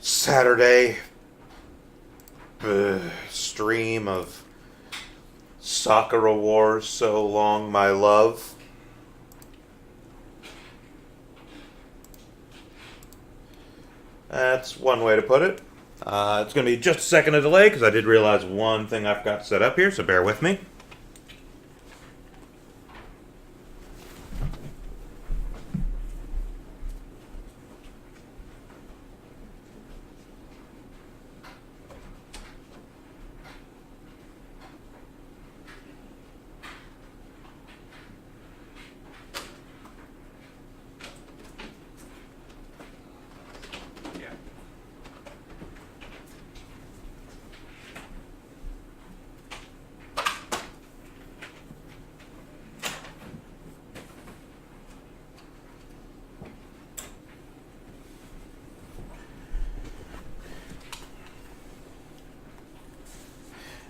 Saturday stream of Sakura Wars, so long, my love. That's one way to put it. It's going to be just a second of delay because I did realize one thing I forgot to set up here, so bear with me.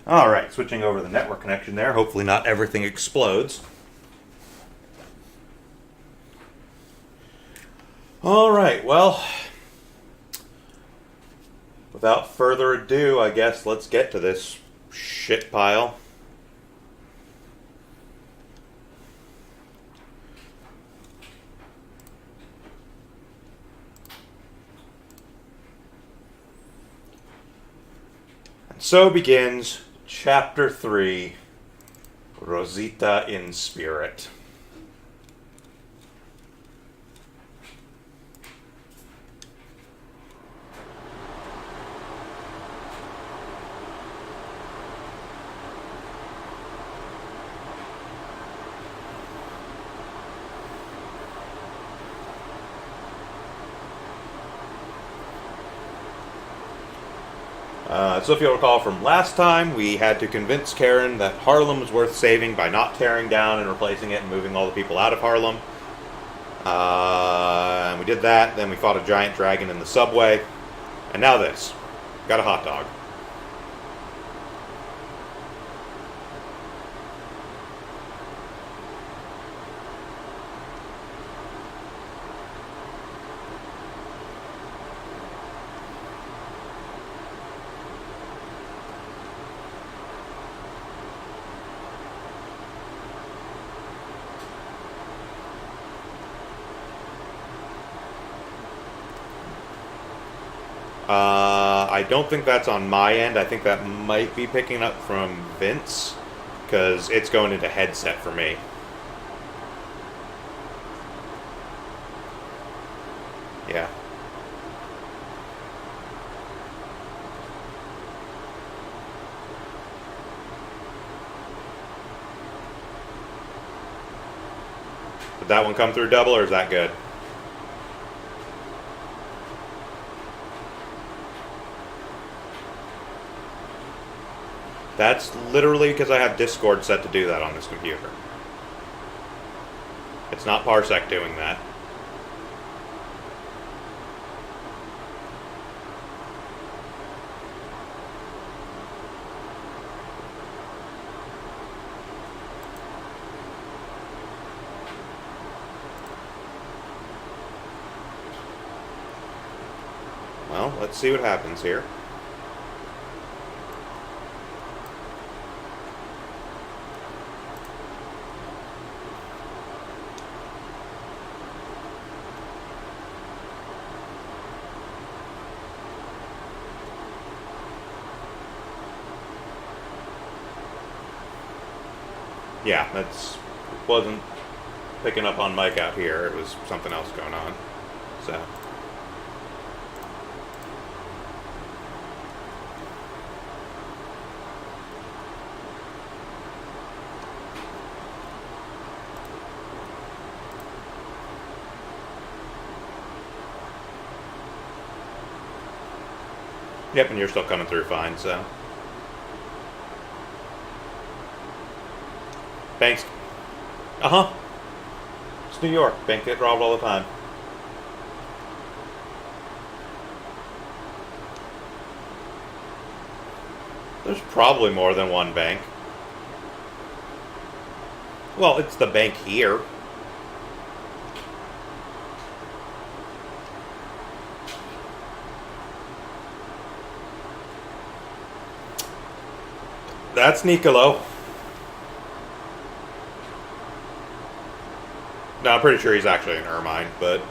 Alright, switching over the network connection there. Hopefully not everything explodes. Alright, well, without further ado, I guess let's get to this shit pile. And so begins Chapter 3, Rosita in Spirit. So if you'll recall from last time, we had to convince Karen that Harlem was worth saving by not tearing down and replacing it and moving all the people out of Harlem. And we did that, then we fought a giant dragon in the subway. And now this. Got a hot dog. I don't think that's on my end. I think that might be picking up from Vince, because it's going into headset for me. Yeah. Did that one come through double, or is that good? That's literally because I have Discord set to do that on this computer. It's not Parsec doing that. Well, let's see what happens here. Yeah, wasn't picking up on mic out here. It was something else going on. So. Yep, and you're still coming through fine, so. Banks. Uh-huh. It's New York. Banks get robbed all the time. There's probably more than one bank. Well, it's the bank here. That's Niccolo. No, I'm pretty sure he's actually an Ermine, but...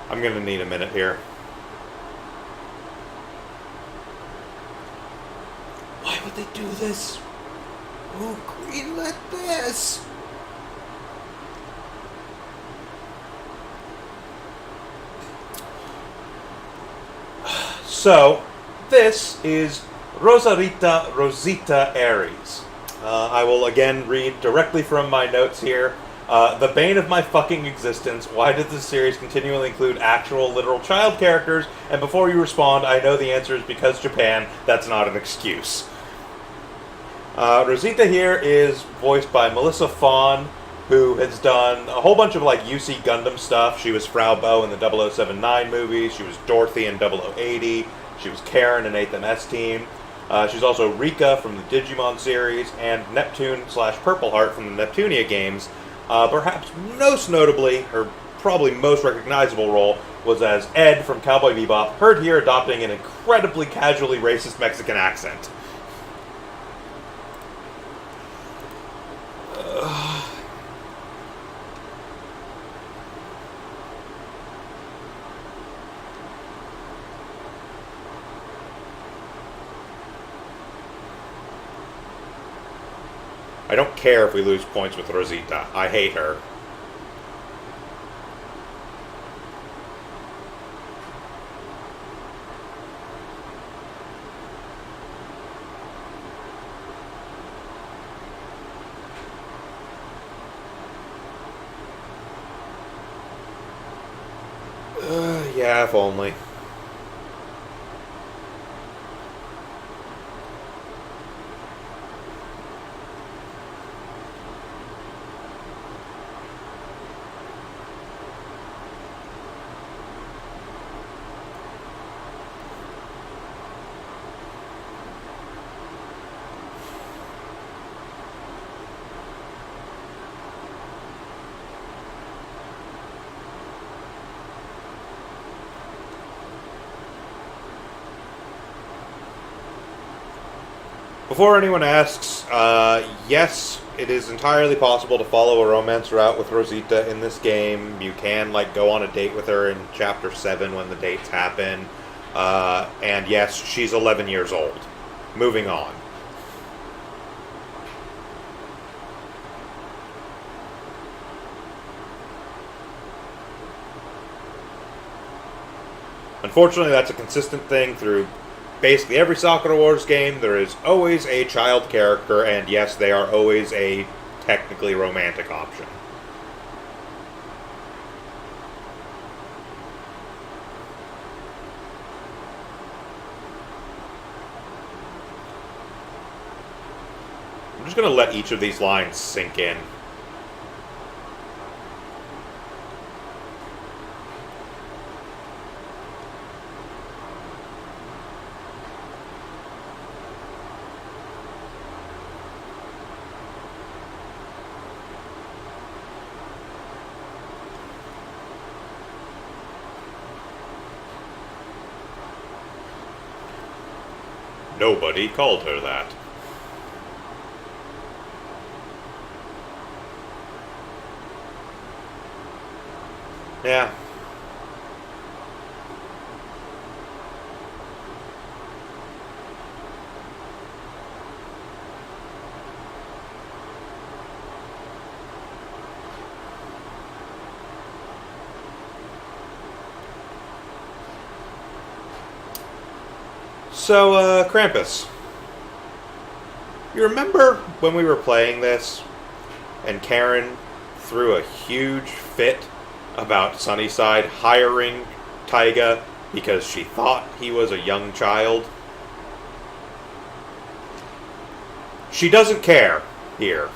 I'm gonna need a minute here. Why would they do this? Who greenlit this? So, this is Rosita Aries. I will again read directly from my notes here. The bane of my fucking existence. Why does this series continually include actual, literal child characters? And before you respond, I know the answer is because Japan. That's not an excuse. Rosita here is voiced by Melissa Fawn, who has done a whole bunch of like UC Gundam stuff. She was Frau Bow in the 0079 movie. She was Dorothy in 0080. She was Karen in 8th MS Team. She's also Rika from the Digimon series and Neptune/Purple Heart from the Neptunia games. Perhaps most notably, her probably most recognizable role was as Ed from Cowboy Bebop, heard here adopting an incredibly casually racist Mexican accent. I don't care if we lose points with Rosita. I hate her. Yeah, if only. Before anyone asks, yes, it is entirely possible to follow a romance route with Rosita in this game. You can, like, go on a date with her in Chapter 7 when the dates happen. And yes, she's 11 years old. Moving on. Unfortunately, that's a consistent thing through basically every Sakura Wars game. There is always a child character, and yes, they are always a technically romantic option. I'm just going to let each of these lines sink in. Nobody called her that. Yeah. So, Krampus, you remember when we were playing this and Karen threw a huge fit about Sunnyside hiring Taiga because she thought he was a young child? She doesn't care here.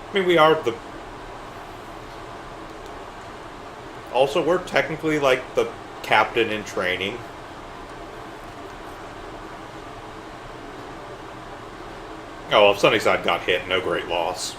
I mean, we are the. Also, we're technically like the captain in training. Oh, well, if Sunnyside got hit, no great loss.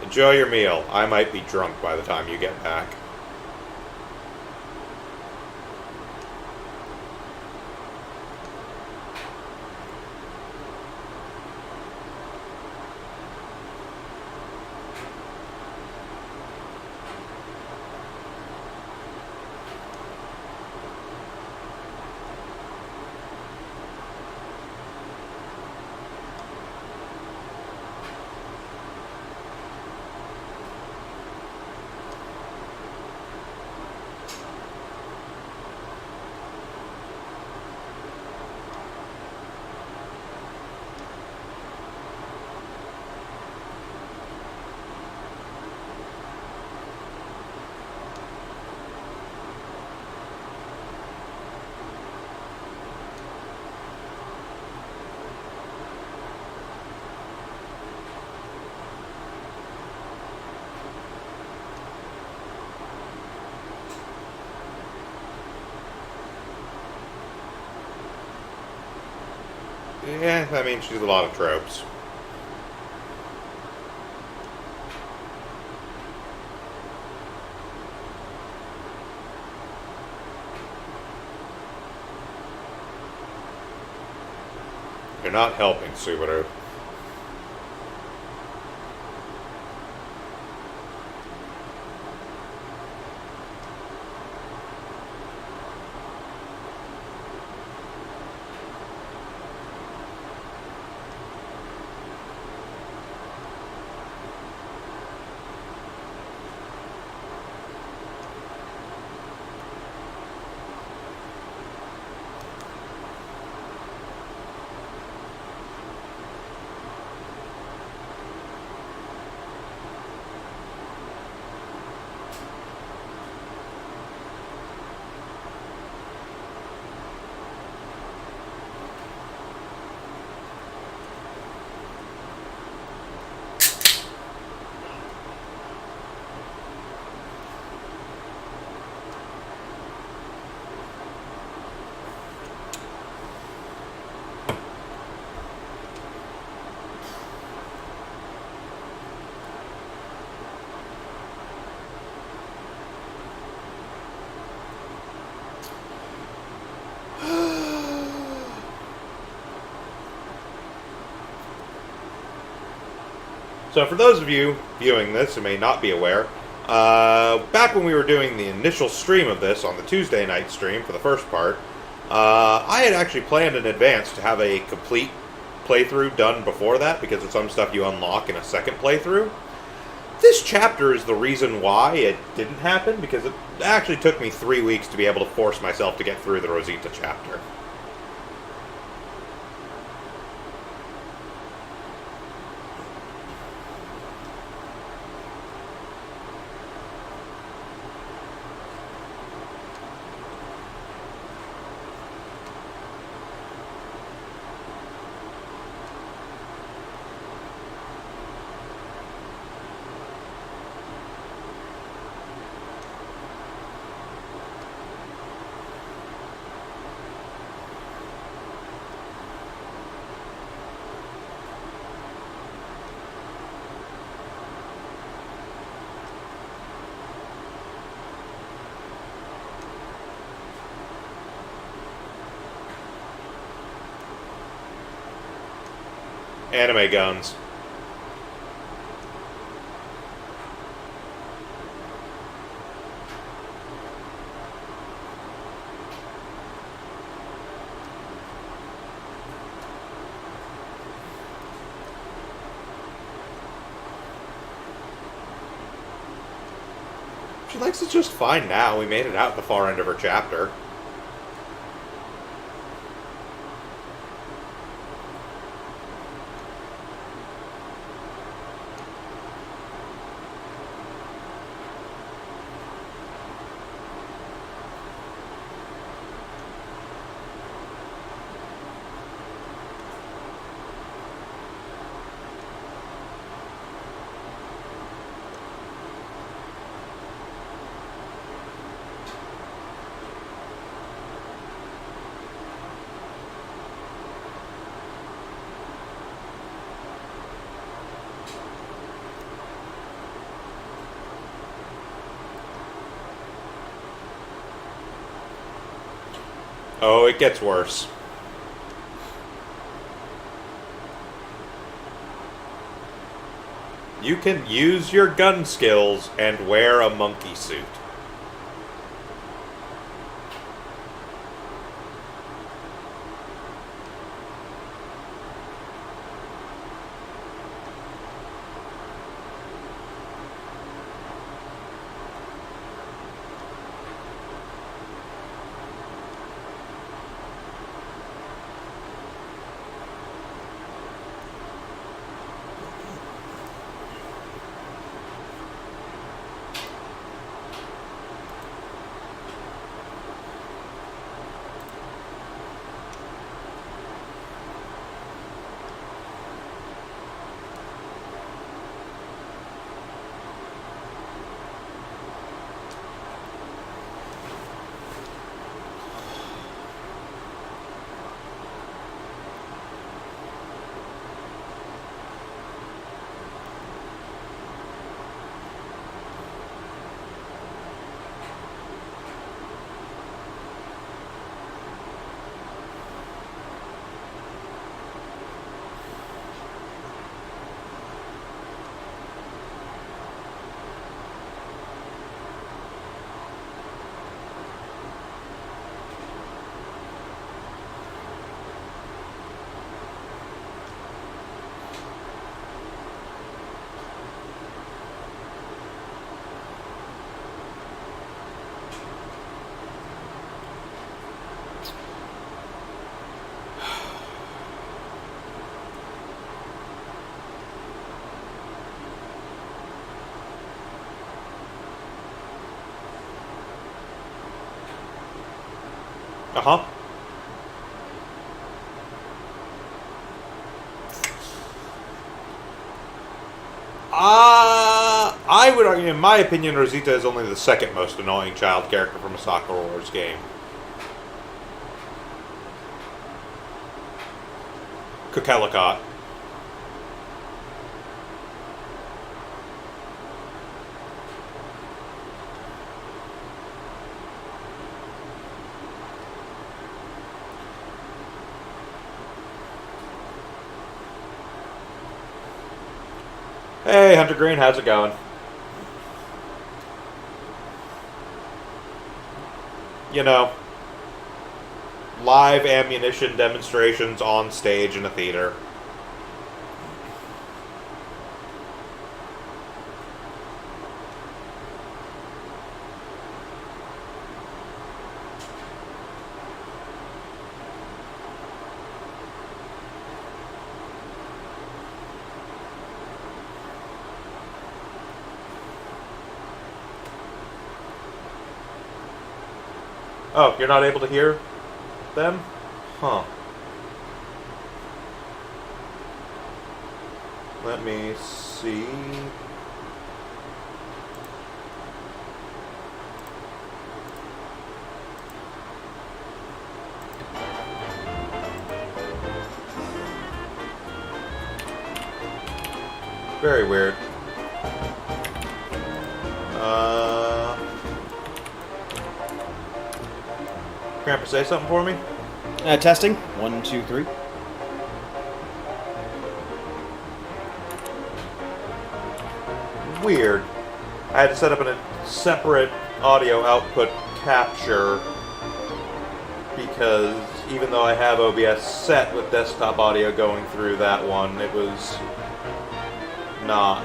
Enjoy your meal. I might be drunk by the time you get back. Yeah, I mean, she's a lot of tropes. You're not helping, Subaru. So for those of you viewing this who may not be aware, back when we were doing the initial stream of this on the Tuesday night stream for the first part, I had actually planned in advance to have a complete playthrough done before that, because of some stuff you unlock in a second playthrough. This chapter is the reason why it didn't happen, because it actually took me 3 weeks to be able to force myself to get through the Rosita chapter. Anime guns. She likes it just fine now. We made it out the far end of her chapter. Oh, it gets worse. You can use your gun skills and wear a monkey suit. Uh-huh. I would argue, in my opinion, Rosita is only the second most annoying child character from a Sakura Wars game. Kukelicot. Hey, Hunter Green, how's it going? You know, live ammunition demonstrations on stage in a theater. Oh, you're not able to hear them? Huh. Let me see. Very weird. Grandpa, say something for me? Testing. 1, 2, 3. Weird. I had to set up a separate audio output capture because even though I have OBS set with desktop audio going through that one, it was not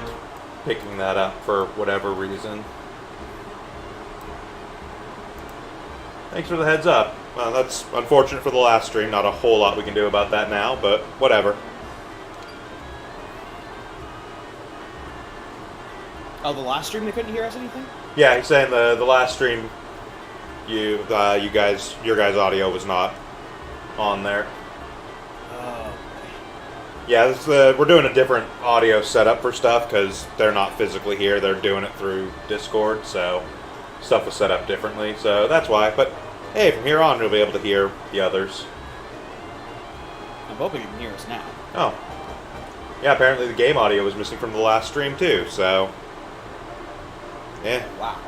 picking that up for whatever reason. Thanks for the heads up. Well, that's unfortunate for the last stream. Not a whole lot we can do about that now, but whatever. Oh, the last stream they couldn't hear us anything? Yeah, he's saying the last stream, your guys' audio was not on there. Oh. Yeah, we're doing a different audio setup for stuff because they're not physically here. They're doing it through Discord, so stuff was set up differently. So that's why. But hey, from here on, you'll be able to hear the others. I'm hoping you can hear us now. Oh. Yeah, apparently the game audio was missing from the last stream too, so yeah. Wow.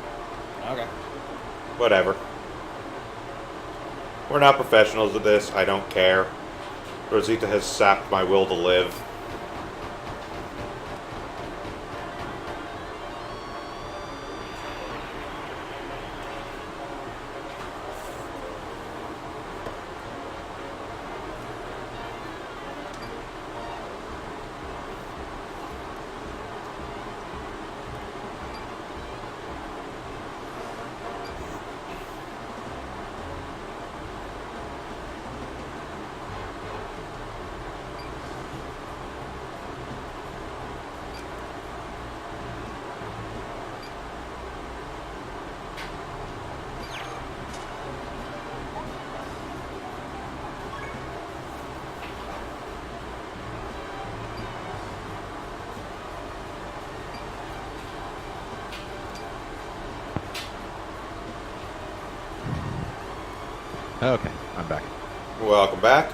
Okay. Whatever. We're not professionals at this. I don't care. Rosita has sapped my will to live. Okay, I'm back. Welcome back.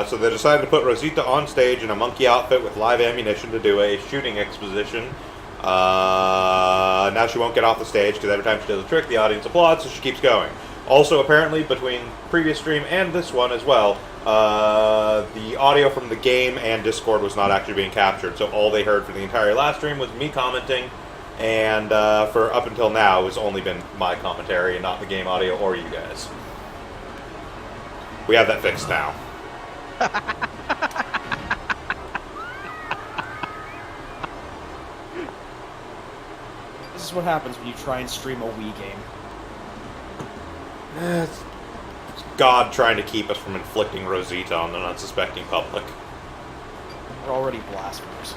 So they decided to put Rosita on stage in a monkey outfit with live ammunition to do a shooting exposition. Now she won't get off the stage because every time she does a trick, the audience applauds, so she keeps going. Also, apparently, between previous stream and this one as well, the audio from the game and Discord was not actually being captured, so all they heard for the entire last stream was me commenting, and for up until now, it's only been my commentary and not the game audio or you guys. We have that fixed now. This is what happens when you try and stream a Wii game. It's God trying to keep us from inflicting Rosita on an unsuspecting public. We're already blasphemers.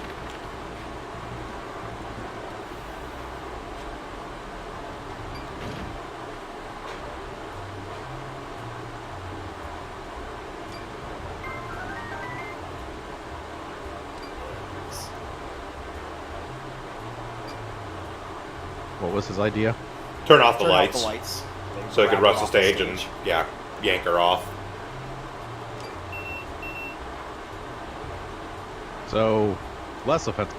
What was his idea? Turn off the Turn lights. off the lights. So he could Grab rush her the off stage and, yeah, yank her off. So, less offensive.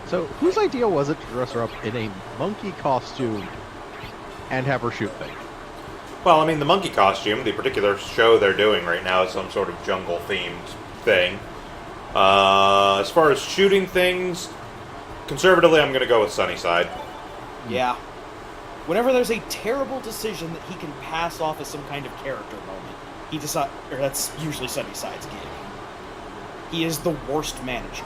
So, whose idea was it to dress her up in a monkey costume and have her shoot things? Well, I mean, the monkey costume, the particular show they're doing right now, is some sort of jungle-themed thing. As far as shooting things, conservatively, I'm going to go with Sunnyside. Yeah. Whenever there's a terrible decision that he can pass off as some kind of character moment, he decides, or that's usually Sunnyside's gig. He is the worst manager.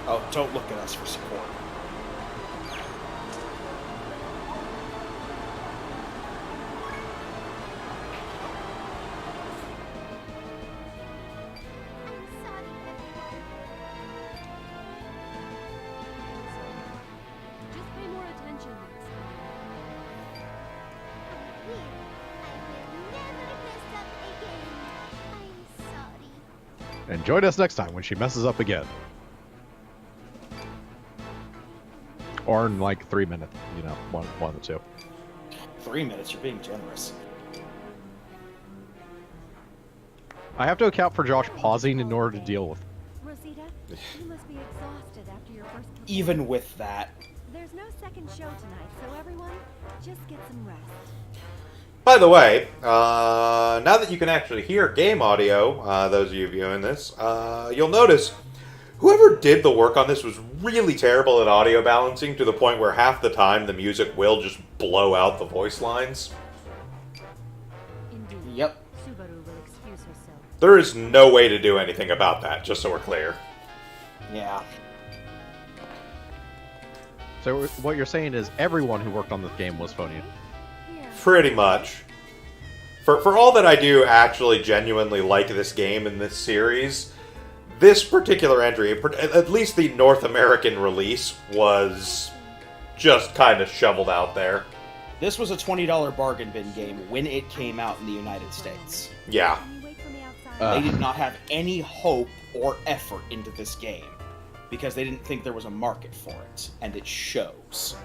Oh, don't look at us for support. Just pay more attention next time. And join us next time when she messes up again. Or in like 3 minutes, you know, one or two. 3 minutes, you're being generous. I have to account for Josh pausing in order to deal with it. Rosita, you must be exhausted after your first performance. Even with that. There's no second show tonight, so everyone, just get some rest. By the way, now that you can actually hear game audio, those of you viewing this, you'll notice whoever did the work on this was really terrible at audio balancing to the point where half the time the music will just blow out the voice lines. Indeed. Yep. Subaru will excuse herself. There is no way to do anything about that, just so we're clear. Yeah. So what you're saying is everyone who worked on this game was phony. Yeah. Pretty much. For all that I do actually genuinely like this game and this series, this particular entry, at least the North American release, was just kind of shoveled out there. This was a $20 bargain bin game when it came out in the United States. Yeah. Can you wait for me outside? They did not have any hope or effort into this game because they didn't think there was a market for it, and it shows.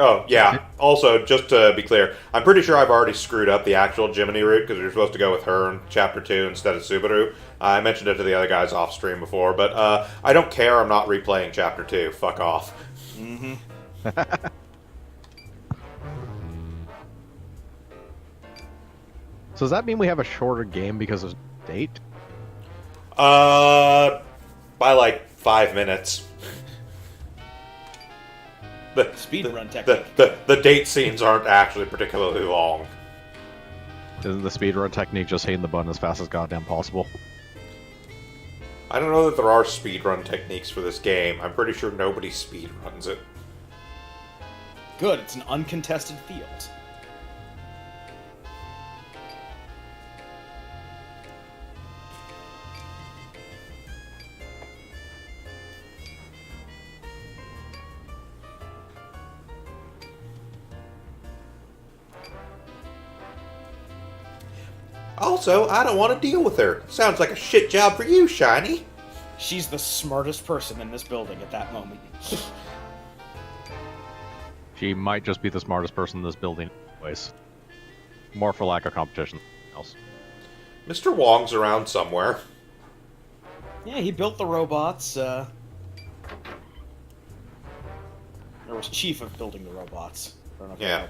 Oh, yeah. Also, just to be clear, I'm pretty sure I've already screwed up the actual Jiminy route because we were supposed to go with her in Chapter 2 instead of Subaru. I mentioned it to the other guys off stream before, but I don't care. I'm not replaying Chapter 2. Fuck off. Mm-hmm. So does that mean we have a shorter game because of date? By like 5 minutes. Speedrun technique. The date scenes aren't actually particularly long. Isn't the speedrun technique just hitting the button as fast as goddamn possible? I don't know that there are speedrun techniques for this game. I'm pretty sure nobody speedruns it. Good, it's an uncontested field. Also, I don't want to deal with her. Sounds like a shit job for you, Shiny. She's the smartest person in this building at that moment. She might just be the smartest person in this building anyways. More for lack of competition than else. Mr. Wong's around somewhere. Yeah, he built the robots, or was chief of building the robots. I don't know if you Yeah. know.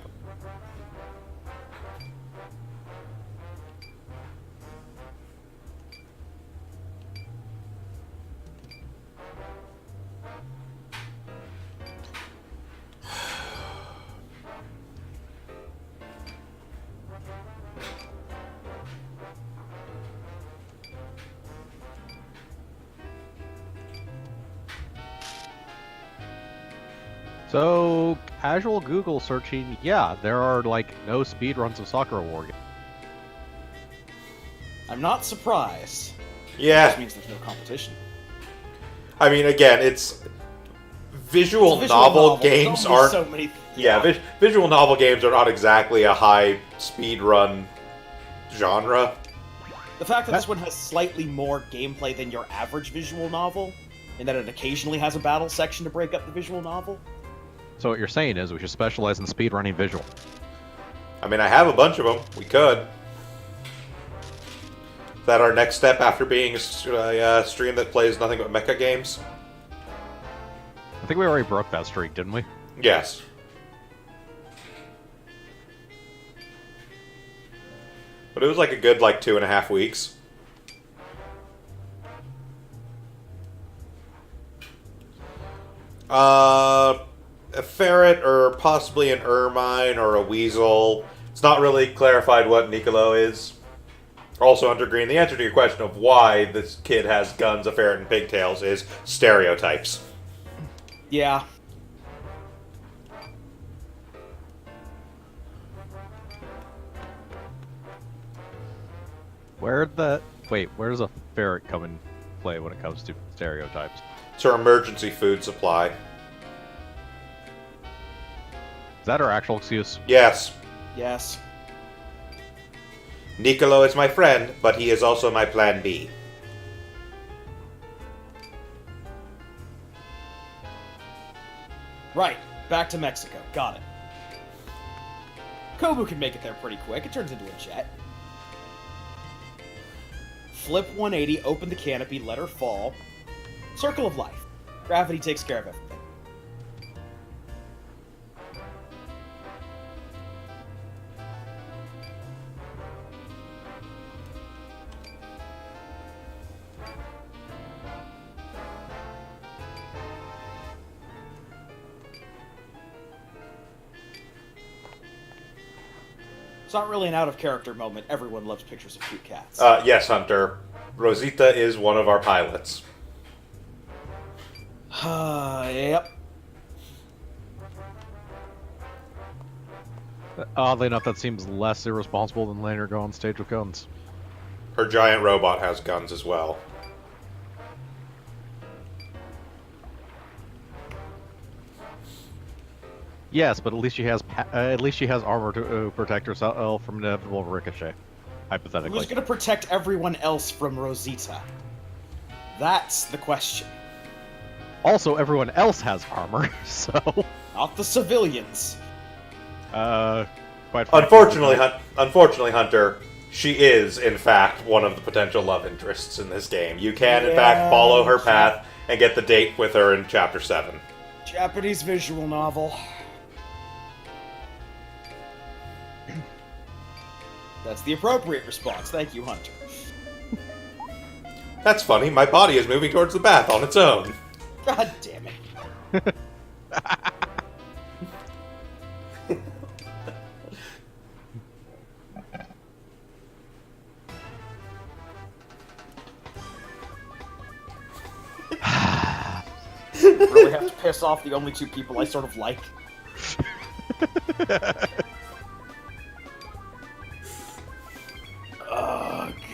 So, casual Google searching, yeah, there are, like, no speedruns of Sakura Wars. I'm not surprised. Yeah. Which means there's no competition. I mean, again, it's visual, It's a novel There's games only aren't. so many. Visual novel games are not exactly a high speedrun genre. The fact that this one has slightly more gameplay than your average visual novel, and that it occasionally has a battle section to break up the visual novel. So what you're saying is we should specialize in speedrunning visual. I mean, I have a bunch of them. We could. Is that our next step after being a stream that plays nothing but mecha games? I think we already broke that streak, didn't we? Yes. But it was like a good, 2.5 weeks. A ferret, or possibly an ermine, or a weasel. It's not really clarified what Nicolo is. Also, Hunter Green, the answer to your question of why this kid has guns, a ferret, and pigtails is stereotypes. Yeah. Where does a ferret come in play when it comes to stereotypes? It's our emergency food supply. Is that our actual excuse? Yes. Yes. Nicolo is my friend, but he is also my plan B. Right. Back to Mexico. Got it. Kobu can make it there pretty quick. It turns into a jet. Flip 180, open the canopy, let her fall. Circle of life. Gravity takes care of everything. It's not really an out-of-character moment. Everyone loves pictures of cute cats. Yes, Hunter. Rosita is one of our pilots. Yep. Oddly enough, that seems less irresponsible than letting her go on stage with guns. Her giant robot has guns as well. Yes, but at least she has armor to protect herself from inevitable ricochet. Hypothetically. Who's gonna protect everyone else from Rosita? That's the question. Also, everyone else has armor, so. Not the civilians. Quite Unfortunately, Hunter, she is, in fact, one of the potential love interests in this game. You can, in fact, follow her path and get the date with her in Chapter 7. Japanese visual novel. That's the appropriate response. Thank you, Hunter. That's funny. My body is moving towards the bath on its own. God damn it. Really have to piss off the only two people I sort of like. Ugh.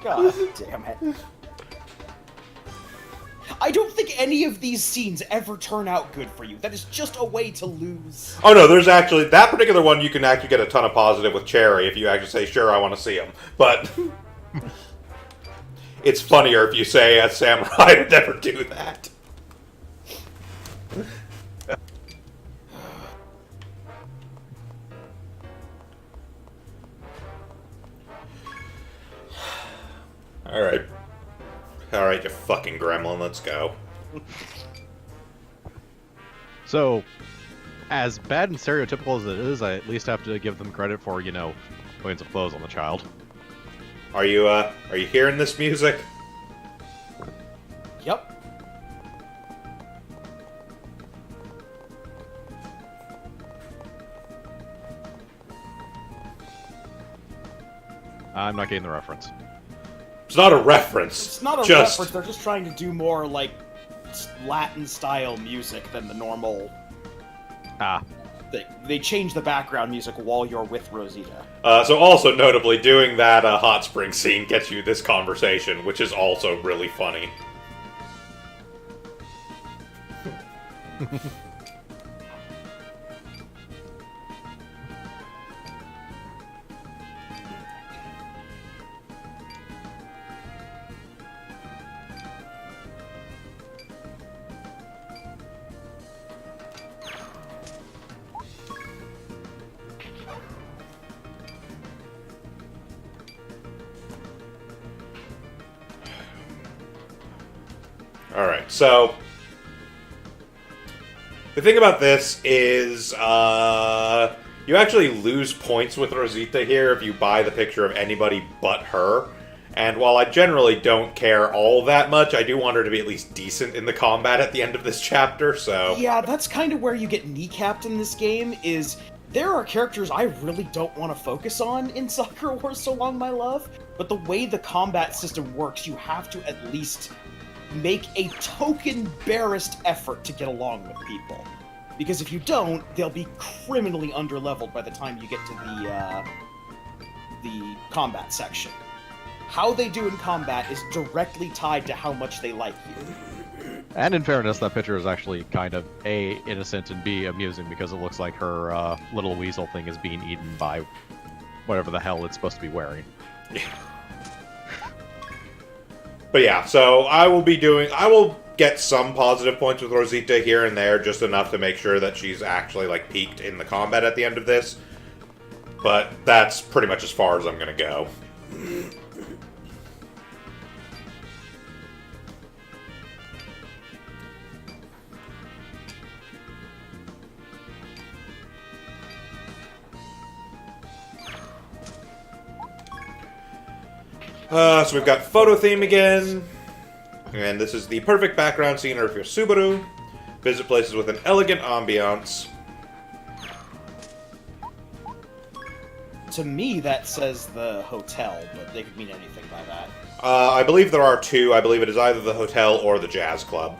God damn it. I don't think any of these scenes ever turn out good for you. That is just a way to lose. Oh no, there's actually, that particular one you can actually get a ton of positive with Cherry if you actually say, sure, I want to see him. But it's funnier if you say, as Samurai would never do that. Alright, you fucking gremlin, let's go. So, as bad and stereotypical as it is, I at least have to give them credit for, millions of clothes on the child. Are you hearing this music? Yep. I'm not getting the reference. It's not a reference. It's not a just... reference. They're just trying to do more like Latin style music than the normal. Ah. They change the background music while you're with Rosita. So also notably, doing that hot spring scene gets you this conversation, which is also really funny. Alright, so the thing about this is you actually lose points with Rosita here if you buy the picture of anybody but her. And while I generally don't care all that much, I do want her to be at least decent in the combat at the end of this chapter, so... Yeah, that's kind of where you get kneecapped in this game, is there are characters I really don't want to focus on in Sakura Wars So Long My Love, but the way the combat system works, you have to at least make a token barest effort to get along with people. Because if you don't, they'll be criminally underleveled by the time you get to the combat section. How they do in combat is directly tied to how much they like you. And in fairness, that picture is actually kind of A, innocent, and B, amusing, because it looks like her little weasel thing is being eaten by whatever the hell it's supposed to be wearing. But yeah, so I will get some positive points with Rosita here and there, just enough to make sure that she's actually, like, peaked in the combat at the end of this. But that's pretty much as far as I'm gonna go. So we've got photo theme again, and this is the perfect background scene for your Subaru. Visit places with an elegant ambiance. To me, that says the hotel, but they could mean anything by that. I believe there are two. I believe it is either the hotel or the jazz club.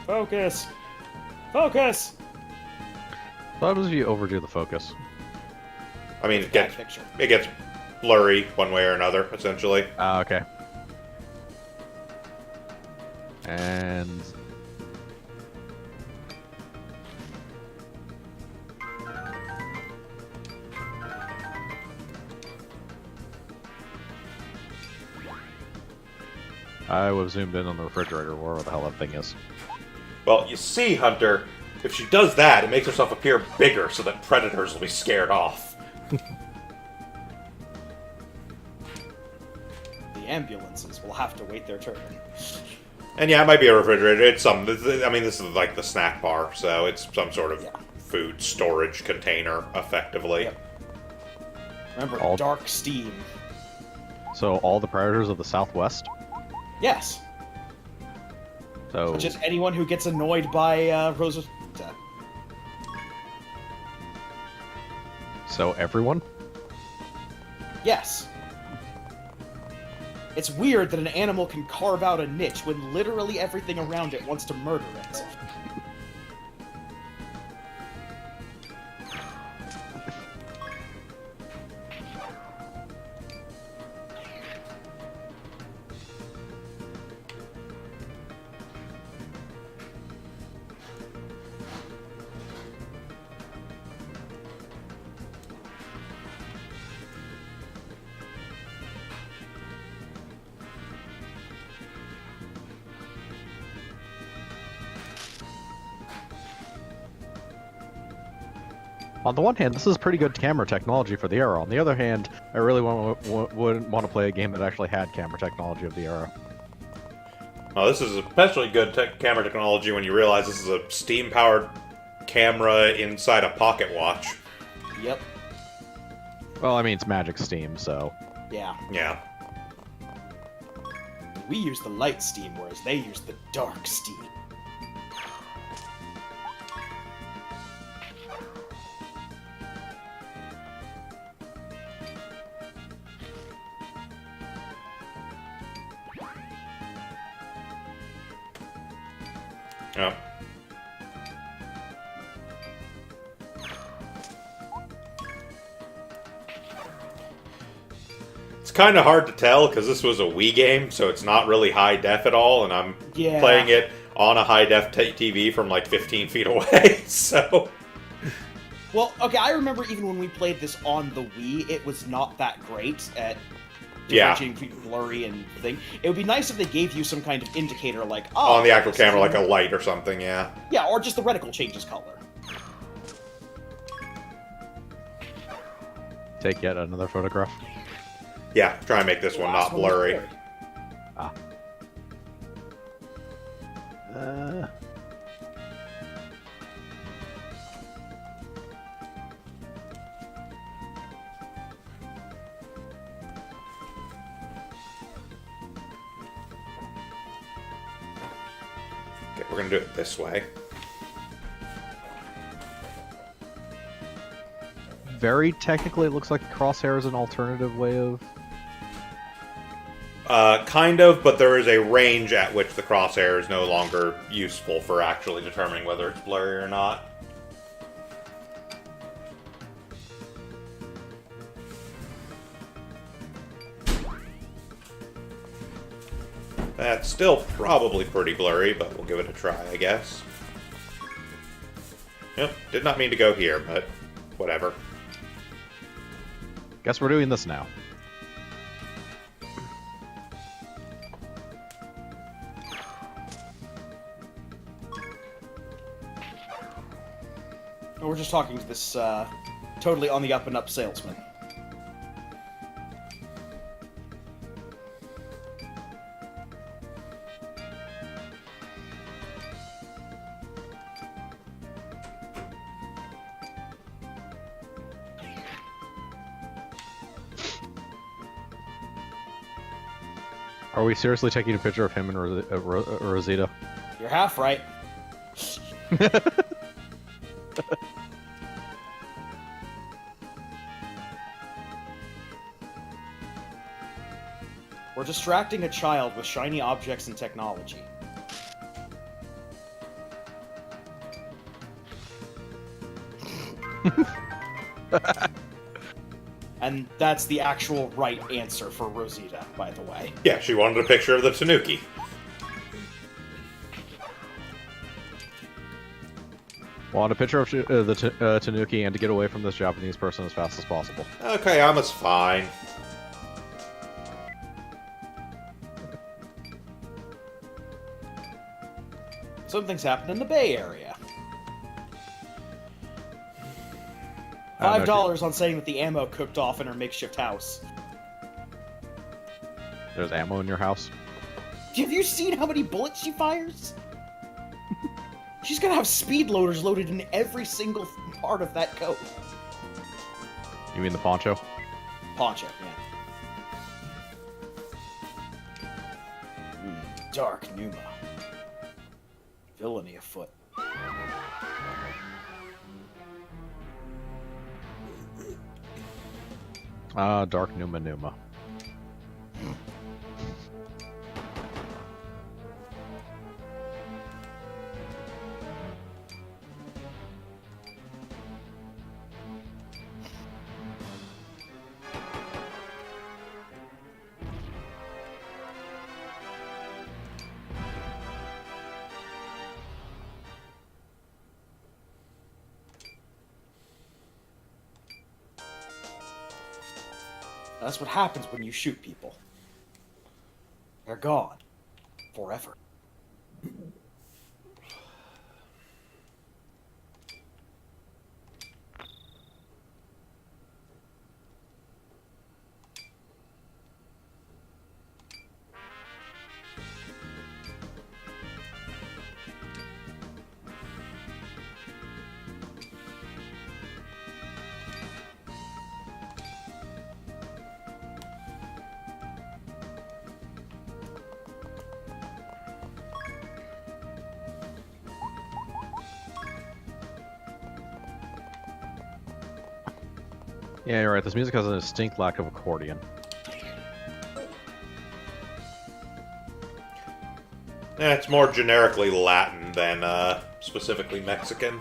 Focus! Focus! What happens if you overdo the focus? I mean, it gets blurry one way or another, essentially. Ah, okay. And... I would have zoomed in on the refrigerator, wherever the hell that thing is. Well, you see, Hunter, if she does that, it makes herself appear bigger so that predators will be scared off. The ambulances will have to wait their turn. And yeah, it might be a refrigerator. It's I mean, this is like the snack bar, so it's some sort of food storage container, effectively. Yep. Remember, All- dark steam. So all the predators of the Southwest? Yes. So... Just anyone who gets annoyed by Rosita. So everyone? Yes. It's weird that an animal can carve out a niche when literally everything around it wants to murder it. On the one hand, this is pretty good camera technology for the era. On the other hand, I really wouldn't want to play a game that actually had camera technology of the era. Oh, this is especially good camera technology when you realize this is a steam-powered camera inside a pocket watch. Yep. Well, I mean, it's Magic Steam, so... Yeah. Yeah. We use the light steam, whereas they use the dark steam. Oh. It's kind of hard to tell because this was a Wii game, so it's not really high def at all, and I'm playing it on a high def TV from like 15 feet away, so... Well, okay, I remember even when we played this on the Wii, it was not that great at differentiating between blurry and thing. It would be nice if they gave you some kind of indicator, like, oh... On the actual camera, like a light or something, yeah. Yeah, or just the reticle changes color. Take yet another photograph. Yeah, try and make this one not blurry. Ah. Okay, we're gonna do it this way. Very technically, it looks like Crosshair is an alternative way of... Kind of, but there is a range at which the crosshair is no longer useful for actually determining whether it's blurry or not. That's still probably pretty blurry, but we'll give it a try, I guess. Yep, did not mean to go here, but whatever. Guess we're doing this now. We're just talking to this totally on the up and up salesman. Are we seriously taking a picture of him and Rosita? You're half right. We're distracting a child with shiny objects and technology. And that's the actual right answer for Rosita, by the way. Yeah, she wanted a picture of the Tanuki. Want a picture of the Tanuki and to get away from this Japanese person as fast as possible. Okay, Yama's fine. Something's happened in the Bay Area. I don't know. $5 on saying that the ammo cooked off in her makeshift house. There's ammo in your house? Have you seen how many bullets she fires? She's gonna have speed loaders loaded in every single part of that coat. You mean the poncho? Poncho, yeah. Dark Numa. Villainy afoot. Dark Numa. That's what happens when you shoot people. They're gone. Forever. Yeah, you're right. This music has a distinct lack of accordion. It's more generically Latin than specifically Mexican.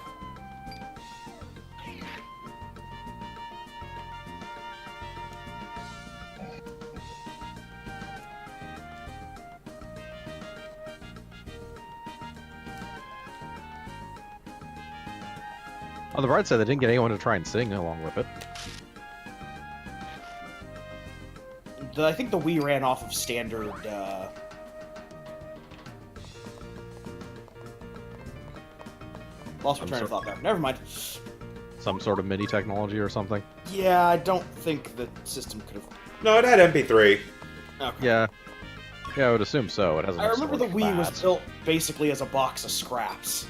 On the bright side, they didn't get anyone to try and sing along with it. I think the Wii ran off of standard. Lost my train of thought there. Never mind. Some sort of MIDI technology or something. Yeah, I don't think the system could have. No, it had MP3. Okay. Yeah. Yeah, I would assume so. It hasn't. I remember the Wii was that. built basically as a box of scraps.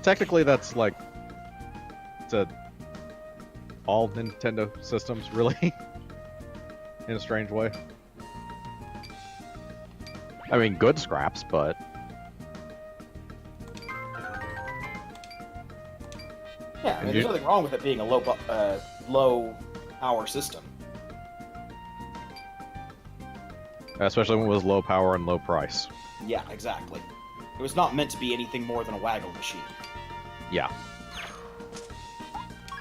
Technically, that's like to all Nintendo systems, really, in a strange way. I mean, good scraps, but Yeah, I mean, there's nothing wrong with it being a low power system. especially when it was low power and low price. Yeah, exactly. It was not meant to be anything more than a waggle machine. Yeah.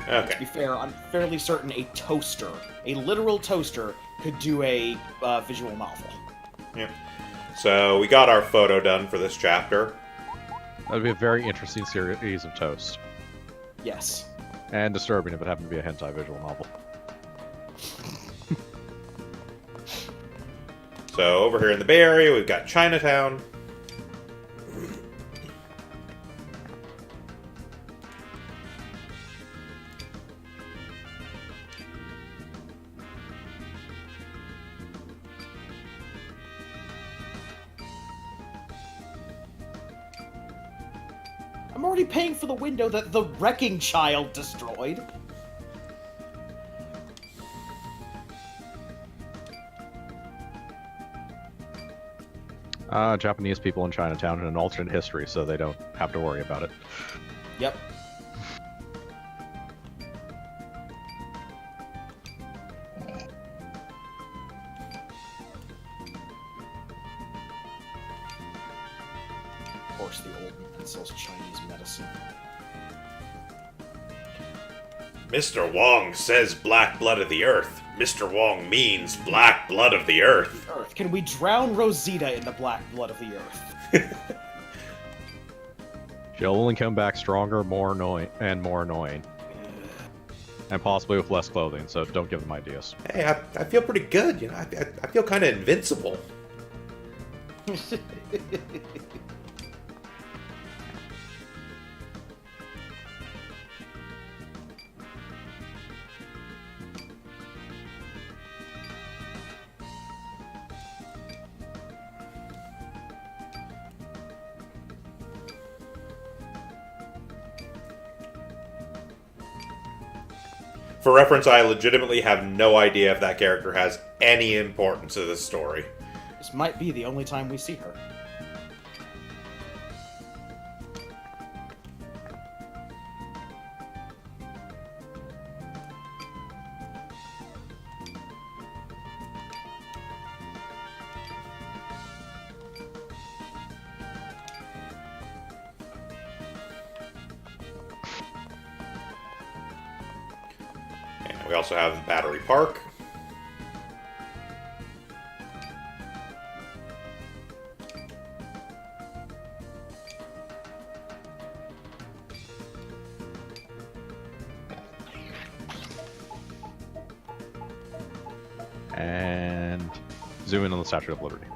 To Okay. be fair, I'm fairly certain a toaster, a literal toaster, could do a visual novel. Yeah. So we got our photo done for this chapter. That would be a very interesting series of toast. Yes. And disturbing if it happened to be a hentai visual novel. So over here in the Bay Area, we've got Chinatown. I'm already paying for the window that the Wrecking Child destroyed. Japanese people in Chinatown in an alternate history, so they don't have to worry about it. Yep. Of course, the old man sells Chinese medicine. Mr. Wong says black blood of the earth. Mr. Wong means black blood of the earth. Earth, can we drown Rosita in the black blood of the earth? She'll only come back stronger, more annoying, and more annoying. And possibly with less clothing, so don't give them ideas. Hey, I feel pretty good, you know. I feel kind of invincible. For reference, I legitimately have no idea if that character has any importance to this story. This might be the only time we see her. And we also have Battery Park. And zoom in on the Statue of Liberty.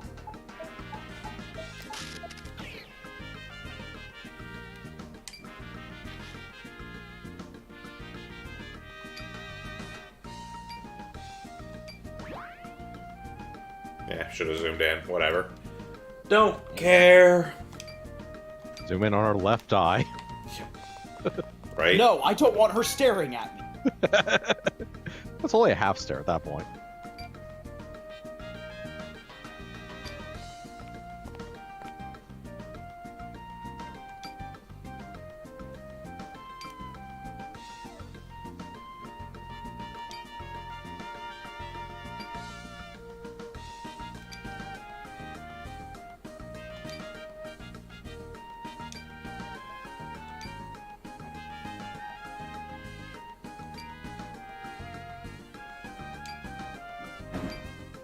Yeah, should have zoomed in. Whatever. Don't care. Zoom in on our left eye. Right? No, I don't want her staring at me. That's only a half stare at that point.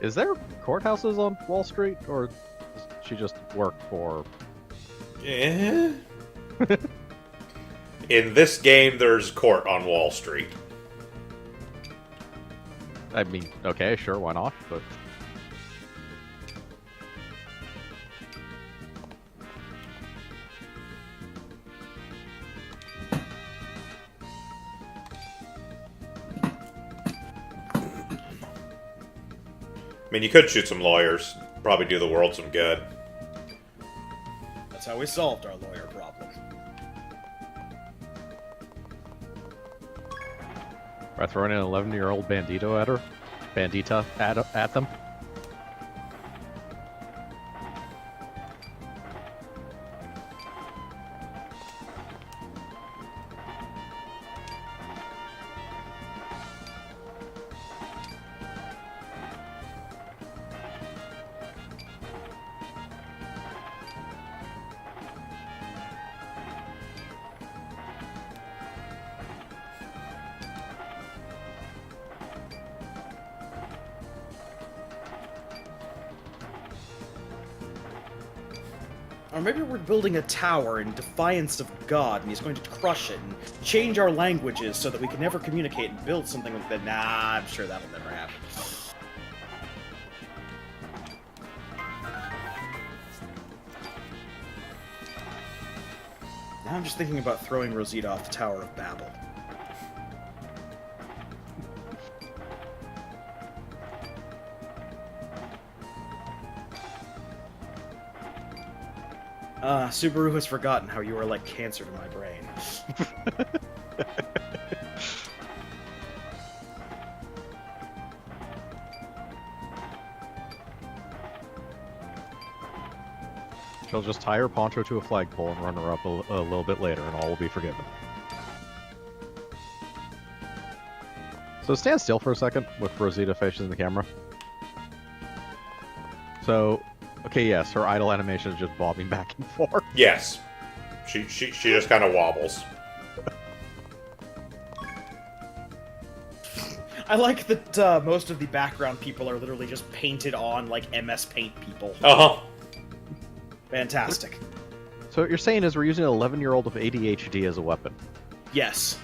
Is there courthouses on Wall Street, or does she just work for... Eh? In this game, there's court on Wall Street. I mean, okay, sure, why not, but... I mean, you could shoot some lawyers. Probably do the world some good. That's how we solved our lawyer problem. By throwing an 11-year-old bandito at her? Bandita at them? Or maybe we're building a tower in defiance of God, and he's going to crush it and change our languages so that we can never communicate and build something like that. Nah, I'm sure that'll never happen. Now I'm just thinking about throwing Rosita off the Tower of Babel. Subaru has forgotten how you are like cancer to my brain. She'll just tie her poncho to a flagpole and run her up a little bit later, and all will be forgiven. So stand still for a second with Rosita facing the camera. So, okay, yes, her idle animation is just bobbing back and forth. Yes. She just kind of wobbles. I like that most of the background people are literally just painted on like MS Paint people. Uh-huh. Fantastic. So what you're saying is we're using an 11-year-old with ADHD as a weapon. Yes.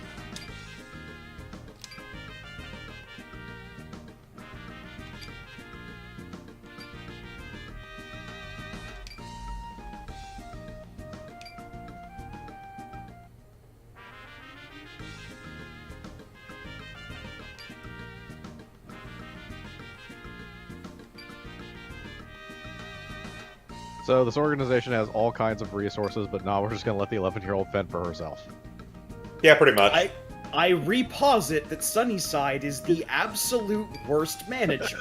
So this organization has all kinds of resources, but now we're just going to let the 11-year-old fend for herself. Yeah, pretty much. I reposit that Sunnyside is the absolute worst manager.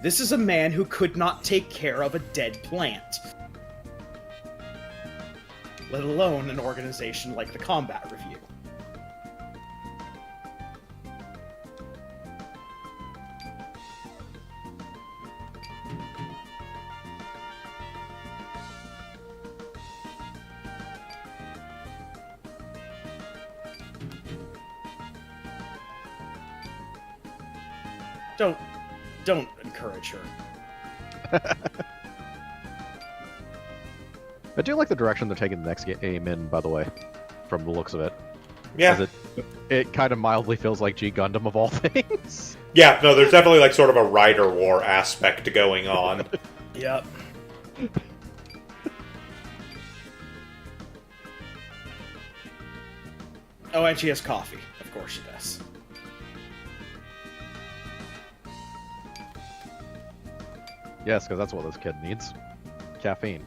This is a man who could not take care of a dead plant. Let alone an organization like the Combat Review. Don't encourage her. I do like the direction they're taking the next game in, by the way, from the looks of it. Yeah. 'Cause it kind of mildly feels like G Gundam of all things. Yeah, no, there's definitely like sort of a Rider War aspect going on. Yep. Oh, and she has coffee. Of course she does. Yes, because that's what this kid needs. Caffeine.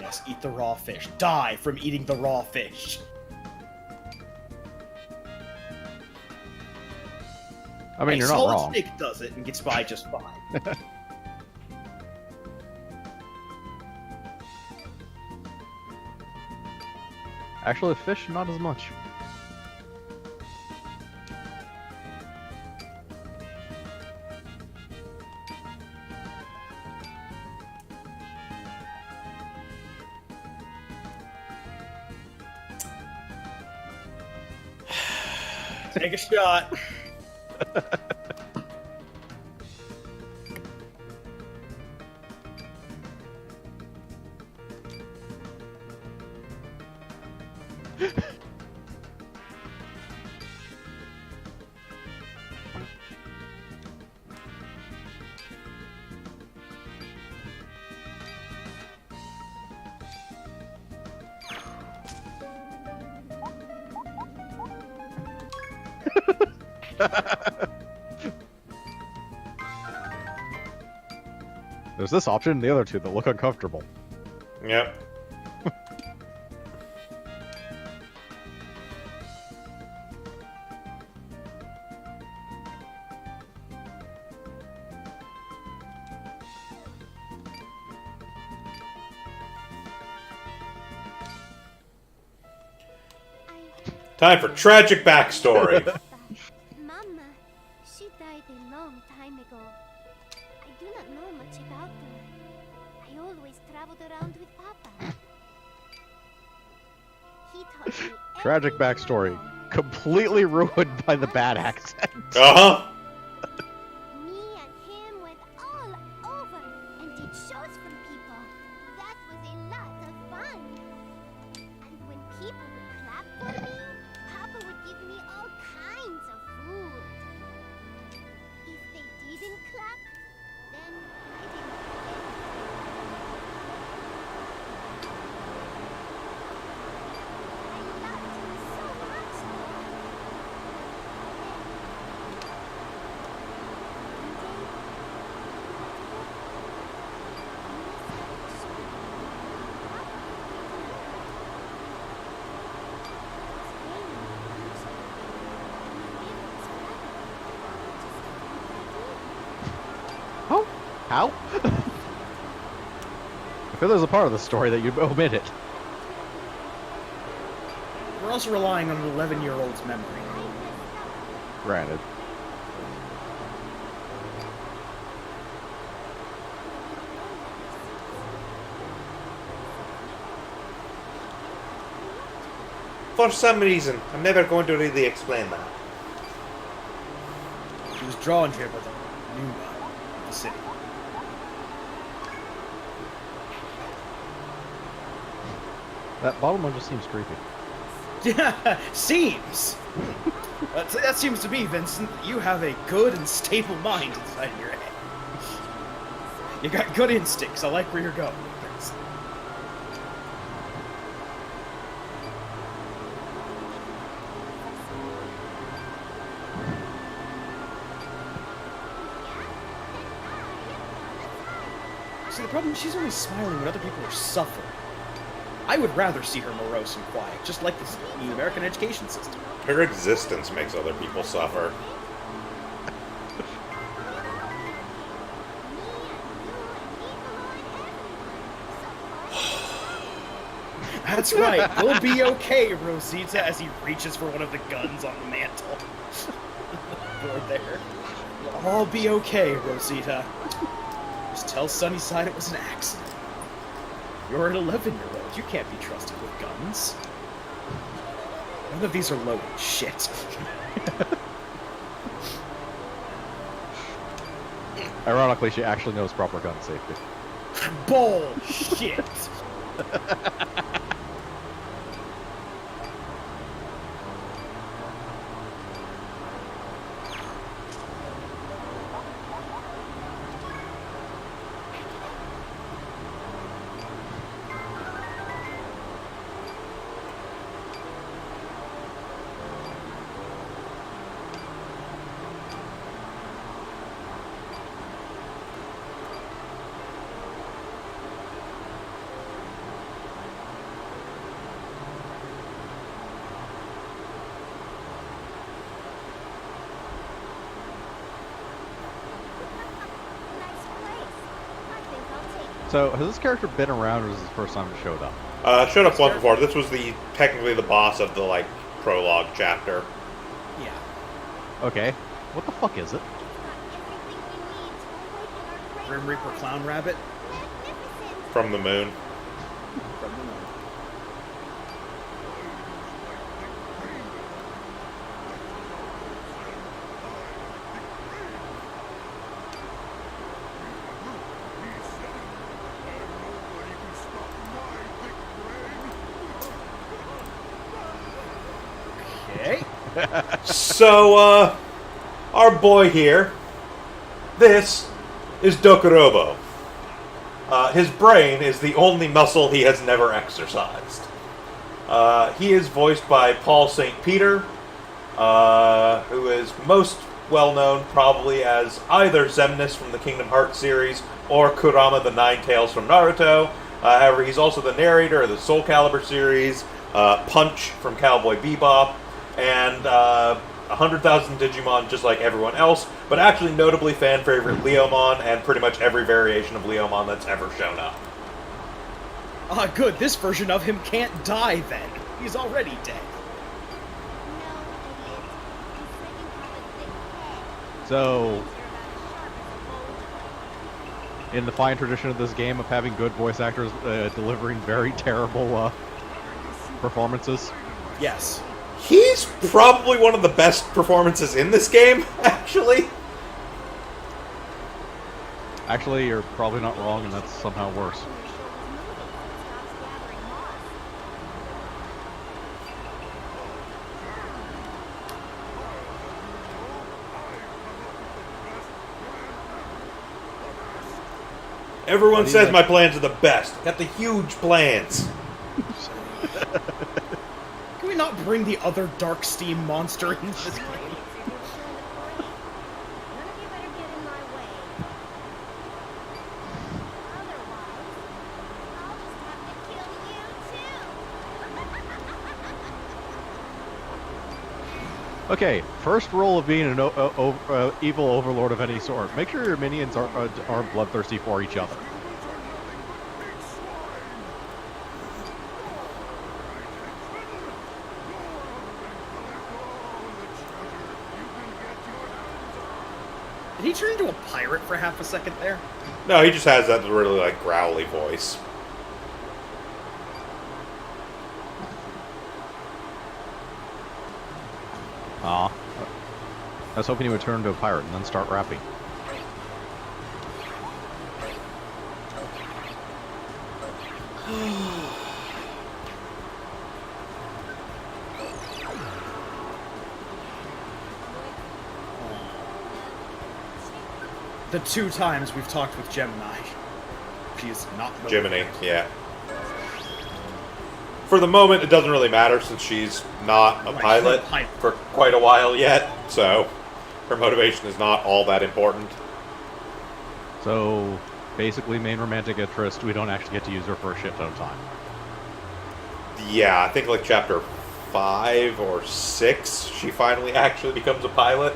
Yes, eat the raw fish. Die from eating the raw fish. I mean, you're not Solid wrong. Snake does it and gets by just fine. Actually, fish, not as much. Take a shot. There's this option and the other two that look uncomfortable. Yep. Time for tragic backstory. Mama, she died a long time ago. I do not know much about her. I always traveled around with Papa. He taught me Tragic everything I backstory. know. Completely ruined by the bad accent. Uh-huh. Me and him went all over and did shows for people. That was a lot of fun. And when people would clap for me, Papa would give me all kinds of food. If they didn't clap, then I didn't get anything. I loved him so much though. Oh? How? I feel there's a part of the story that you omitted. We're also relying on an 11-year-old's memory. Granted. For some reason, I'm never going to really explain that. He was drawn here by the new guy of the city. That bottom one just seems creepy. Yeah, seems. That seems to be, Vincent. You have a good and stable mind inside your head. You got good instincts. I like where you're going, Vincent. See, the problem is she's only smiling when other people are suffering. I would rather see her morose and quiet, just like this new American education system. Her existence makes other people suffer. That's right. We'll be okay, Rosita, as he reaches for one of the guns on the mantle. Over there. We'll all be okay, Rosita. Just tell Sunnyside it was an accident. You're an 11-year-old. You can't be trusted with guns. None of these are loaded. Shit. Ironically, she actually knows proper gun safety. Bullshit. So, has this character been around, or is this the first time it showed up? Showed up once before. This was technically the boss of the, prologue chapter. Yeah. Okay. What the fuck is it? Grim Reaper Clown Rabbit. From the moon. From the moon. So, our boy here, this is Dokurobo. His brain is the only muscle he has never exercised. He is voiced by Paul St. Peter, who is most well known probably as either Xemnas from the Kingdom Hearts series or Kurama the Nine Tails from Naruto. However, he's also the narrator of the Soul Calibur series, Punch from Cowboy Bebop, and 100,000 Digimon just like everyone else, but actually notably fan favorite Leomon and pretty much every variation of Leomon that's ever shown up. Ah, good. This version of him can't die then. He's already dead. So, in the fine tradition of this game of having good voice actors delivering very terrible performances. Yes. He's probably one of the best performances in this game, actually. Actually, you're probably not wrong, and that's somehow worse. Everyone says my plans are the best. Got the huge plans. Can we not bring the other Dark Steam monster into this game? Okay, first rule of being an evil overlord of any sort. Make sure your minions aren't bloodthirsty for each other. Did he turn into a pirate for half a second there? No, he just has that really, like, growly voice. Aw. I was hoping he would turn into a pirate and then start rapping. The 2 times we've talked with Gemini. She's not the Jiminy, yeah. For the moment, it doesn't really matter since she's not a pilot for quite a while yet, so her motivation is not all that important. So, basically, main romantic interest, we don't actually get to use her for a shit ton of time. Yeah, I think like chapter 5 or 6, she finally actually becomes a pilot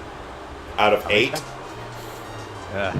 out of 8. Yeah.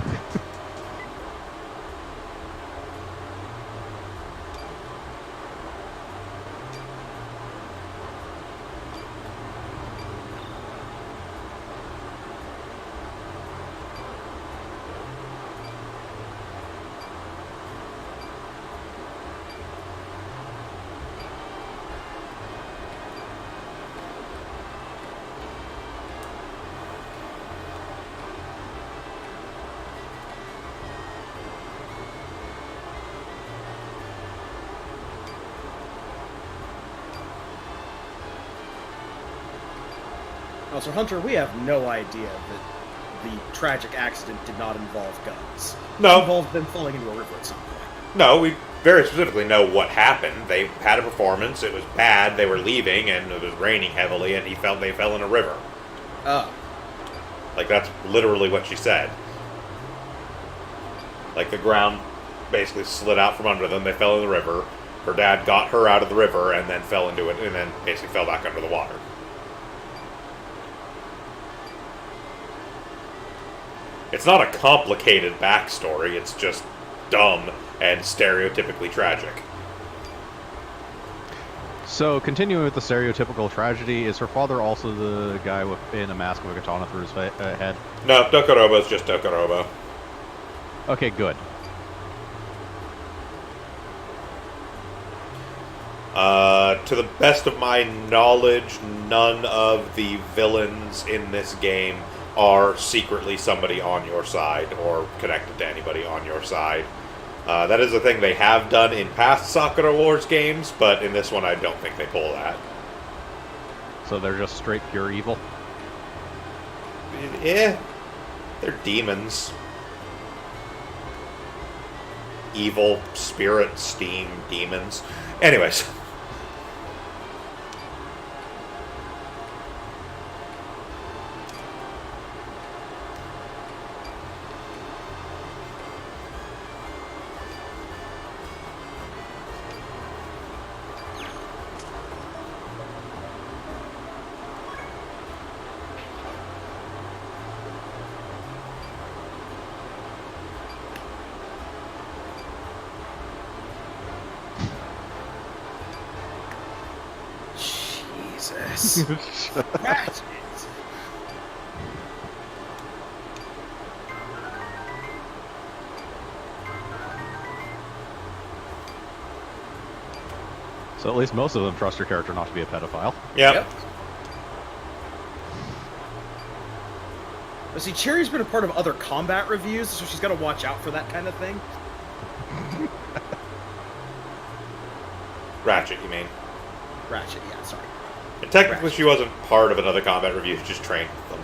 So Hunter, we have no idea that the tragic accident did not involve guns. No. It involved them falling into a river at some point. No, we very specifically know what happened. They had a performance, it was bad, they were leaving, and it was raining heavily, and they fell in a river. Oh. Like, that's literally what she said. Like, the ground basically slid out from under them, they fell in the river, her dad got her out of the river, and then fell into it, and then basically fell back under the water. It's not a complicated backstory, it's just dumb and stereotypically tragic. So, continuing with the stereotypical tragedy, is her father also the guy in a mask with a katana through his head? No, Dokorobo's just Dokorobo. Okay, good. To the best of my knowledge, none of the villains in this game are secretly somebody on your side or connected to anybody on your side. That is a thing they have done in past Sakura Wars games, but in this one I don't think they pull that. So they're just straight pure evil. Yeah, they're demons. Evil spirit steam demons. Anyways. Jesus. Ratchet. So at least most of them trust your character not to be a pedophile. Yep. But see, Cherry's been a part of other combat reviews, so she's got to watch out for that kind of thing. Ratchet, you mean? Ratchet, yeah, sorry. And technically Ratchet. she wasn't part of another combat review, she just trained with them.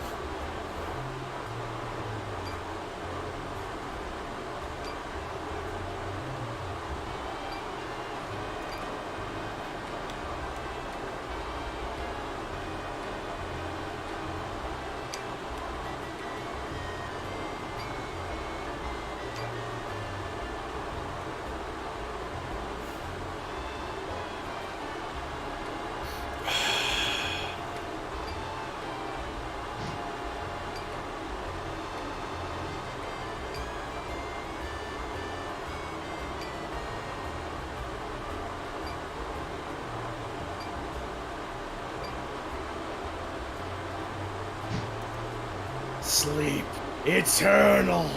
Sleep eternal.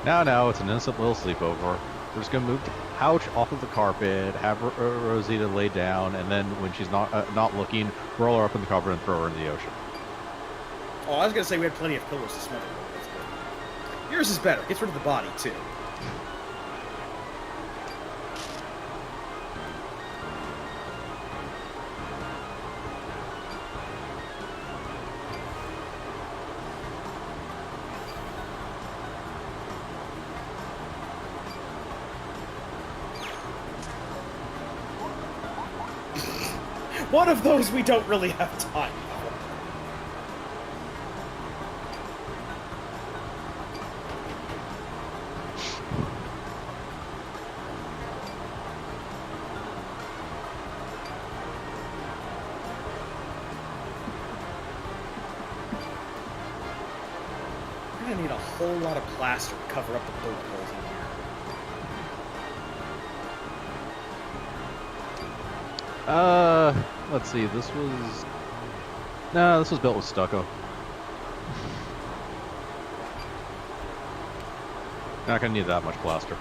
Now it's an innocent little sleepover. We're just gonna move the couch off of the carpet, have Rosita lay down, and then when she's not looking, roll her up in the cover and throw her in the ocean. Oh, I was gonna say we had plenty of pillows to smother her with, but yours is better. Gets rid of the body too. One of those we don't really have time for. We're gonna need a whole lot of plaster to cover up the bullet holes in here. Let's see, this was built with stucco. Not gonna need that much plaster.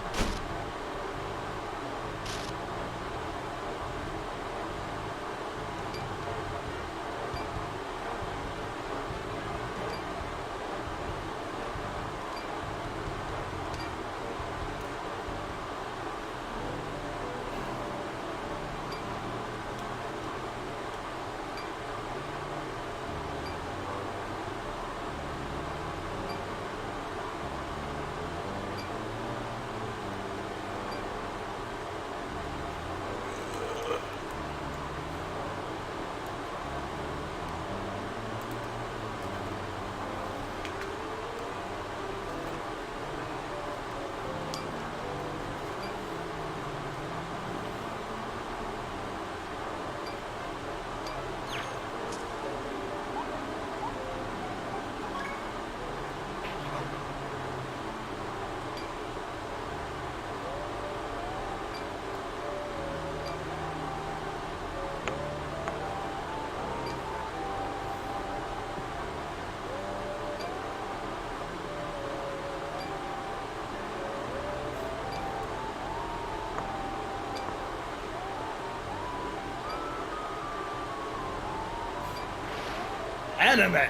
Anime!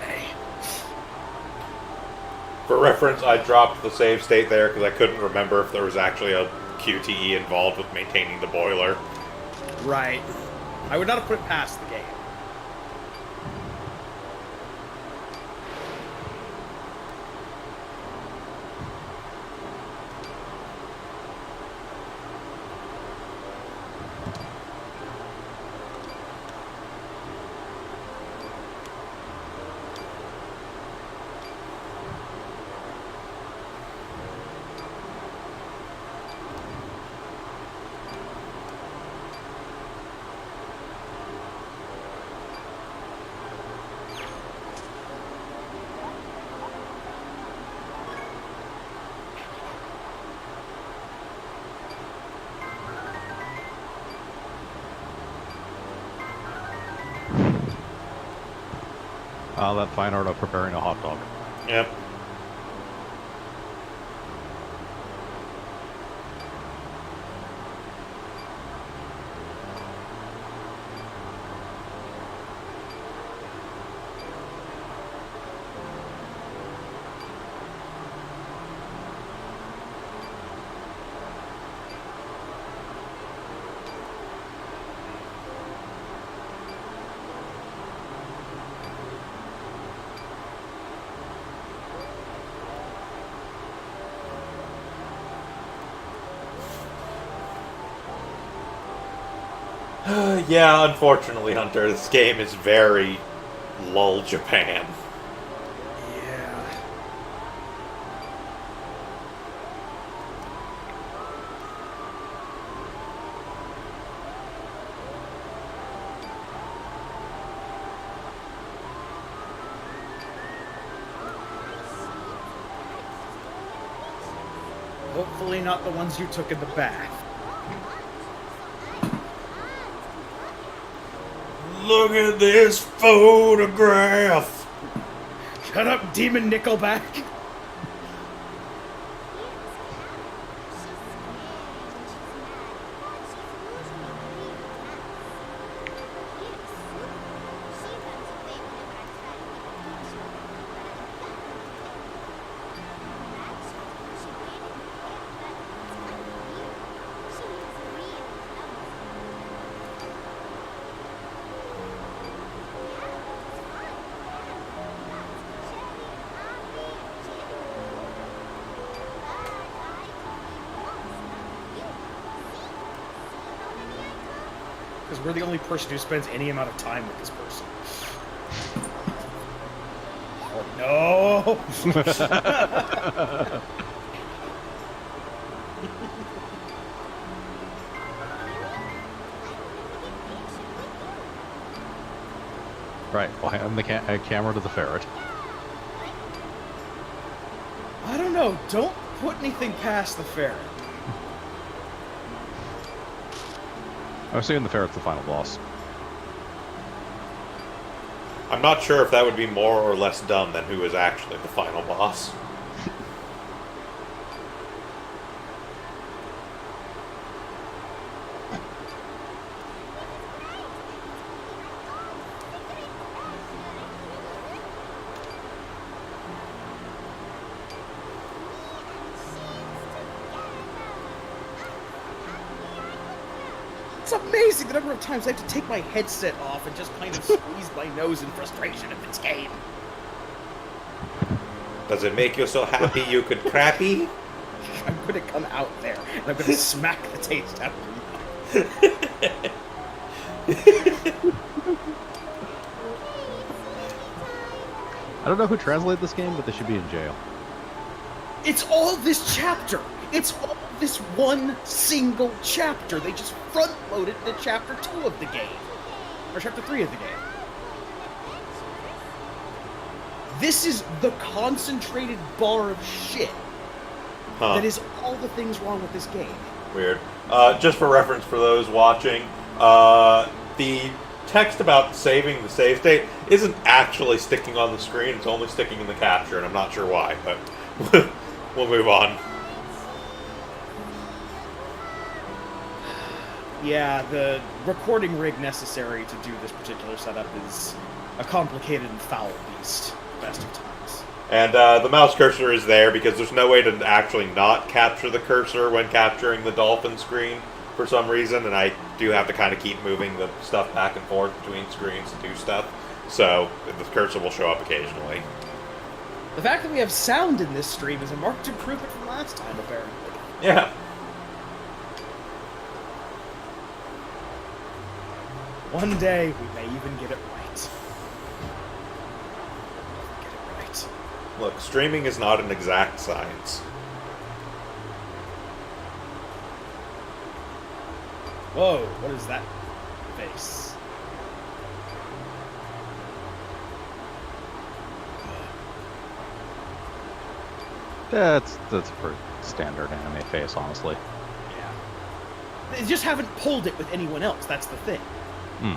For reference, I dropped the save state there because I couldn't remember if there was actually a QTE involved with maintaining the boiler. Right. I would not have put it past the game. That fine art of preparing a hot dog. Yep. Yeah, unfortunately, Hunter, this game is very lull Japan. Yeah. Hopefully not the ones you took in the bath. Look at this photograph! Shut up, Demon Nickelback! Because we're the only person who spends any amount of time with this person. Oh no! Right, I'll hand the camera to the ferret. I don't know, don't put anything past the ferret. I was saying the ferret's the final boss. I'm not sure if that would be more or less dumb than who is actually the final boss. It's amazing the number of times I have to take my headset off and just kind of squeeze my nose in frustration at this game. Does it make you so happy you could crappy? I'm gonna come out there and I'm gonna smack the taste out of your I don't know who translated this game, but they should be in jail. It's all this chapter! It's all this one single chapter! They just front-loaded to chapter 2 of the game. Or chapter 3 of the game. This is the concentrated bar of shit that is all the things wrong with this game. Weird. Just for reference for those watching, the text about saving the save state isn't actually sticking on the screen, it's only sticking in the capture, and I'm not sure why, but we'll move on. Yeah, the recording rig necessary to do this particular setup is a complicated and foul beast, best of times. And the mouse cursor is there because there's no way to actually not capture the cursor when capturing the dolphin screen for some reason, and I do have to kind of keep moving the stuff back and forth between screens to do stuff. So the cursor will show up occasionally. The fact that we have sound in this stream is a marked improvement from last time, apparently. Yeah. One day, we may even get it right. Get it right. Look, streaming is not an exact science. Whoa, what is that face? That's a pretty standard anime face, honestly. Yeah. They just haven't pulled it with anyone else, that's the thing. Hmm.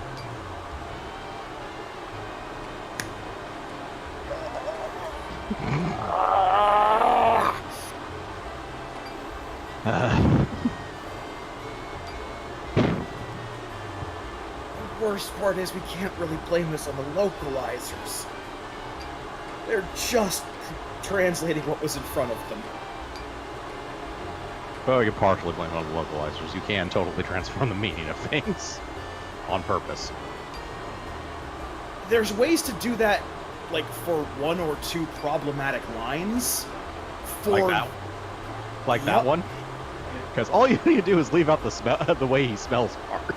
The worst part is we can't really blame this on the localizers. They're just translating what was in front of them. Well, you can partially blame it on the localizers. You can totally transform the meaning of things on purpose. There's ways to do that, like, for one or two problematic lines. Like that, like that one? Because all you need to do is leave out the smell, the way he smells part.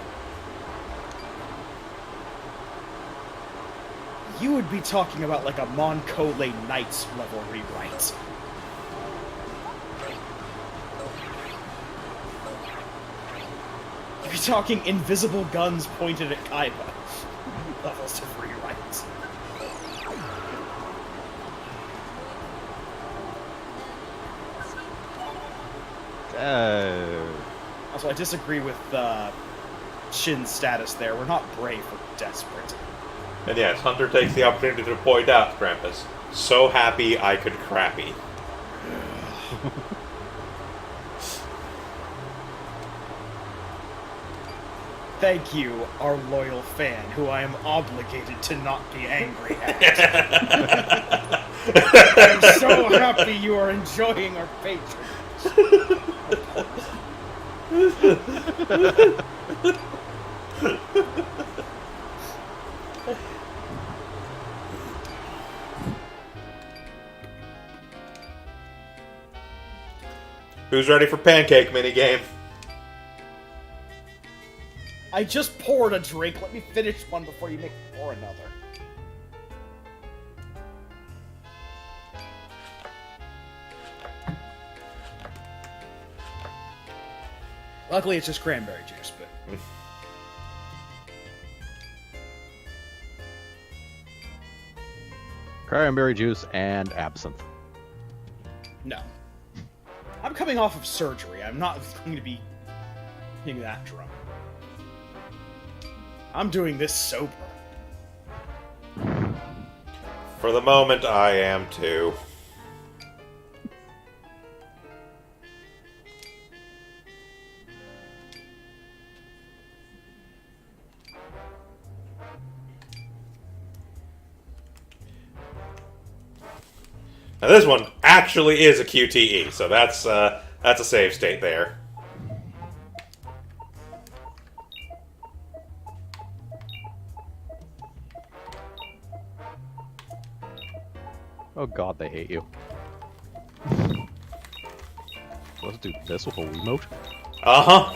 You would be talking about, like, a Moncole Knights level rewrite. You'd be talking invisible guns pointed at Kaiba. Levels of rewrites. Also, I disagree with Shin's status there. We're not brave, we're desperate. And yes, Hunter takes the opportunity to point out, Krampus, so happy I could crappy. Thank you, our loyal fan, who I am obligated to not be angry at. I'm so happy you are enjoying our patronage. Who's ready for pancake minigame? I just poured a drink. Let me finish one before you make me pour another. Luckily, it's just cranberry juice, but... Cranberry juice and absinthe. No. I'm coming off of surgery. I'm not going to be getting that drunk. I'm doing this sober. For the moment, I am too. Now this one actually is a QTE, so that's a save state there. Oh god, they hate you. Let's do this with a Wiimote. Uh-huh.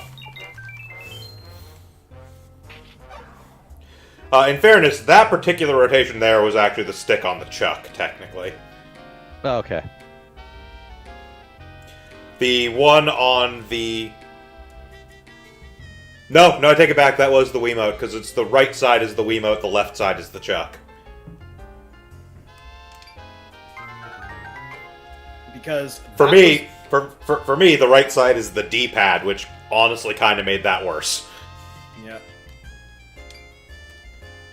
In fairness, that particular rotation there was actually the stick on the chuck, technically. Okay. The one on the... No, I take it back, that was the Wiimote, because it's the right side is the Wiimote, the left side is the chuck. Because... For me, for me, the right side is the D-pad, which honestly kind of made that worse. Yeah.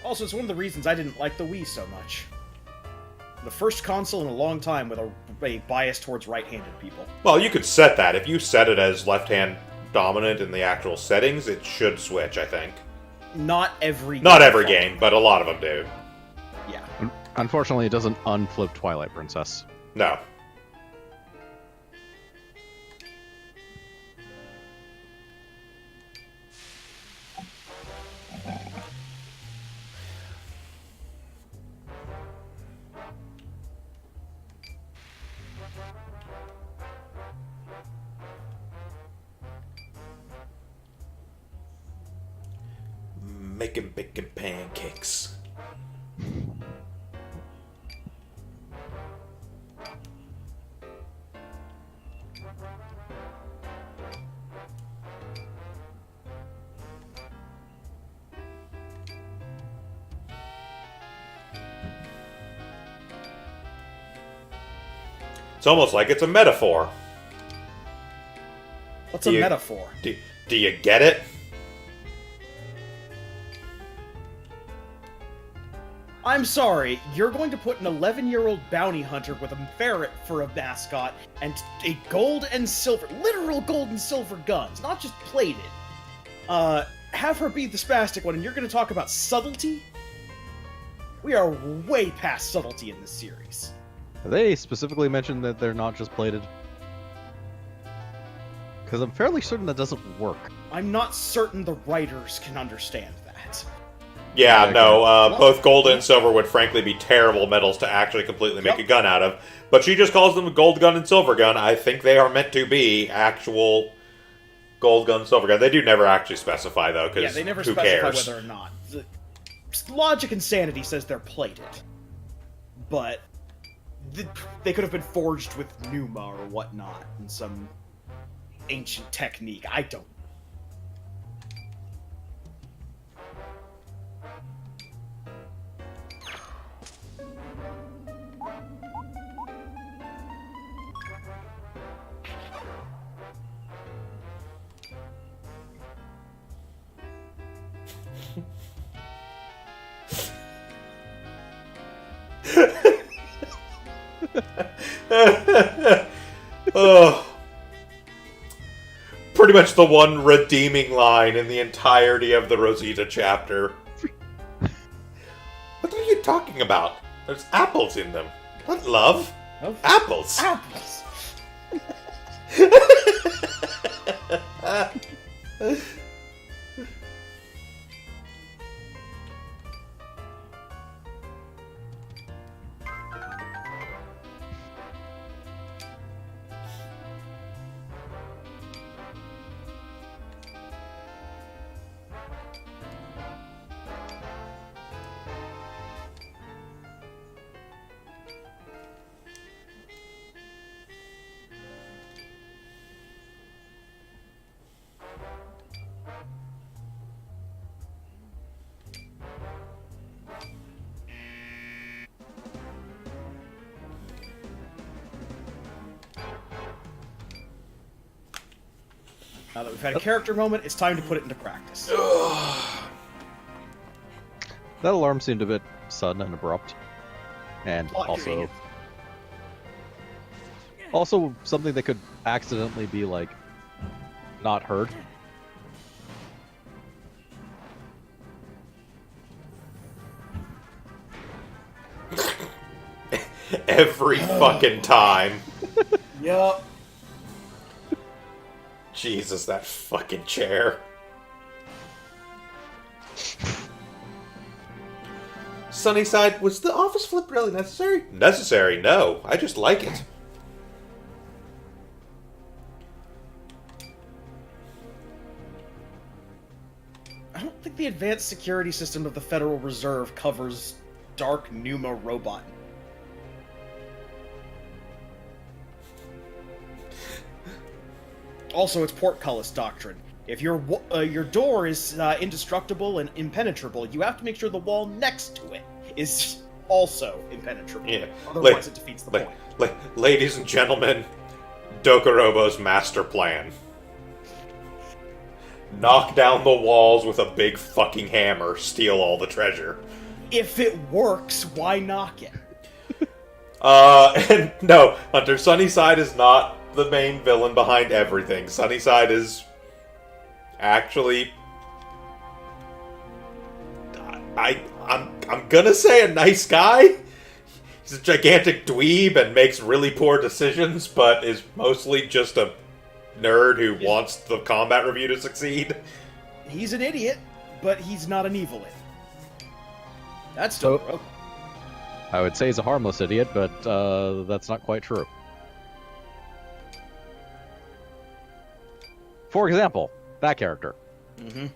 Also, it's one of the reasons I didn't like the Wii so much. The first console in a long time with a bias towards right-handed people. Well, you could set that. If you set it as left-hand dominant in the actual settings, it should switch, I think. Not every game, but a lot of them do. Yeah. Unfortunately, it doesn't unflip Twilight Princess. No. making bacon pancakes. It's almost like it's a metaphor. What's a metaphor? Do you get it? I'm sorry, you're going to put an 11-year-old bounty hunter with a ferret for a mascot and a gold and silver, literal gold and silver guns, not just plated. Have her be the spastic one, and you're going to talk about subtlety? We are way past subtlety in this series. They specifically mentioned that they're not just plated. Because I'm fairly certain that doesn't work. I'm not certain the writers can understand that. Yeah, no, both gold and silver would frankly be terrible metals to actually completely make a gun out of. But she just calls them a gold gun and silver gun. I think they are meant to be actual gold gun, silver gun. They do never actually specify, though, because they never who specify cares? whether or not. Logic and sanity says they're plated. But they could have been forged with pneuma or whatnot in some ancient technique. I don't. Oh. Pretty much the one redeeming line in the entirety of the Rosita chapter. What are you talking about? There's apples in them. What, love? Oh. Apples. Apples! Now that we've had a character moment, it's time to put it into practice. That alarm seemed a bit sudden and abrupt. And also something that could accidentally be, like, not heard. Every fucking time. Yup. Jesus, that fucking chair. Sunnyside, was the office flip really necessary? Necessary? No. I just like it. I don't think the advanced security system of the Federal Reserve covers dark pneuma robot. Also, it's portcullis doctrine. If your door is indestructible and impenetrable, you have to make sure the wall next to it is also impenetrable. Yeah. Otherwise, it defeats the point. Ladies and gentlemen, Dokorobo's master plan. Knock down the walls with a big fucking hammer, steal all the treasure. If it works, why knock it? And no, Hunter, Sunnyside is not the main villain behind everything. Sunnyside is actually, I'm gonna say a nice guy. He's a gigantic dweeb and makes really poor decisions, but is mostly just a nerd who wants the combat review to succeed. He's an idiot, but he's not an evilite. That's still broken. I would say he's a harmless idiot, but that's not quite true. For example, that character. Mm-hmm.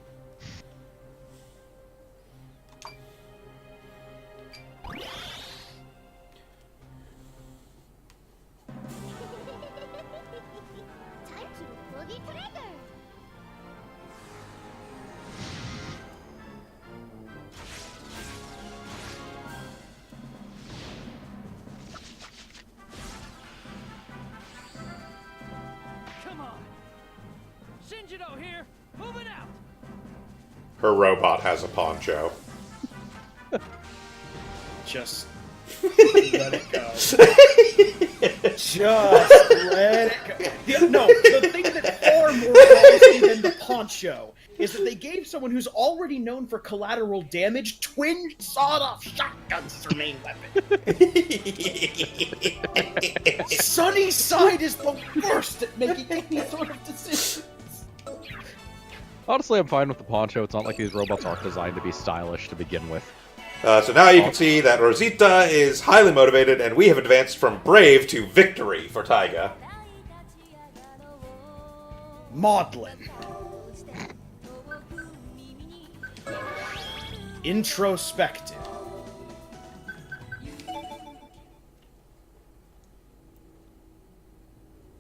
here. Moving out. Her robot has a poncho. Just let it go. Just let it go. No, the thing that far more bothers me than the poncho is that they gave someone who's already known for collateral damage twin sawed-off shotguns as their main weapon. Sunnyside is the worst at making any sort of decisions. Honestly, I'm fine with the poncho. It's not like these robots aren't designed to be stylish to begin with. So now you can see that Rosita is highly motivated, and we have advanced from brave to victory for Taiga. Maudlin. Introspective.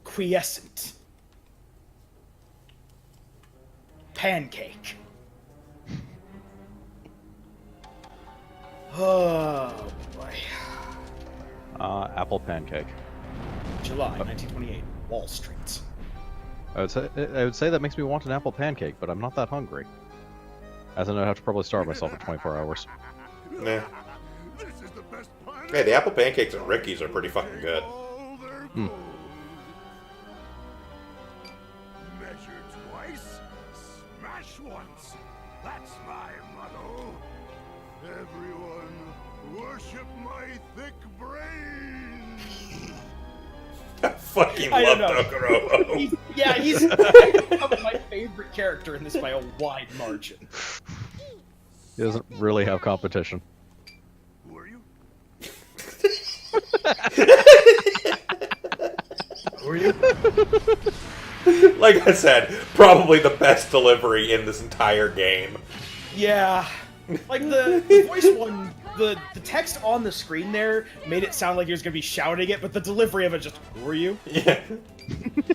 Quiescent. Pancake. Oh boy. Apple pancake. July 1928, Wall Street. I would say that makes me want an apple pancake, but I'm not that hungry. As I know how to probably starve myself for 24 hours. Yeah. Hey, the apple pancakes at Ricky's are pretty fucking good. Mm. Measure twice, smash once. That's my motto. Everyone, worship my thick brain. I fucking I love don't know. Dokuro. He's probably my favorite character in this by a wide margin. He doesn't really have competition. Who are you? Who are you? Like I said, probably the best delivery in this entire game. Yeah. Like the voice one, the text on the screen there made it sound like he was going to be shouting it, but the delivery of it just, who are you? Yeah. You are the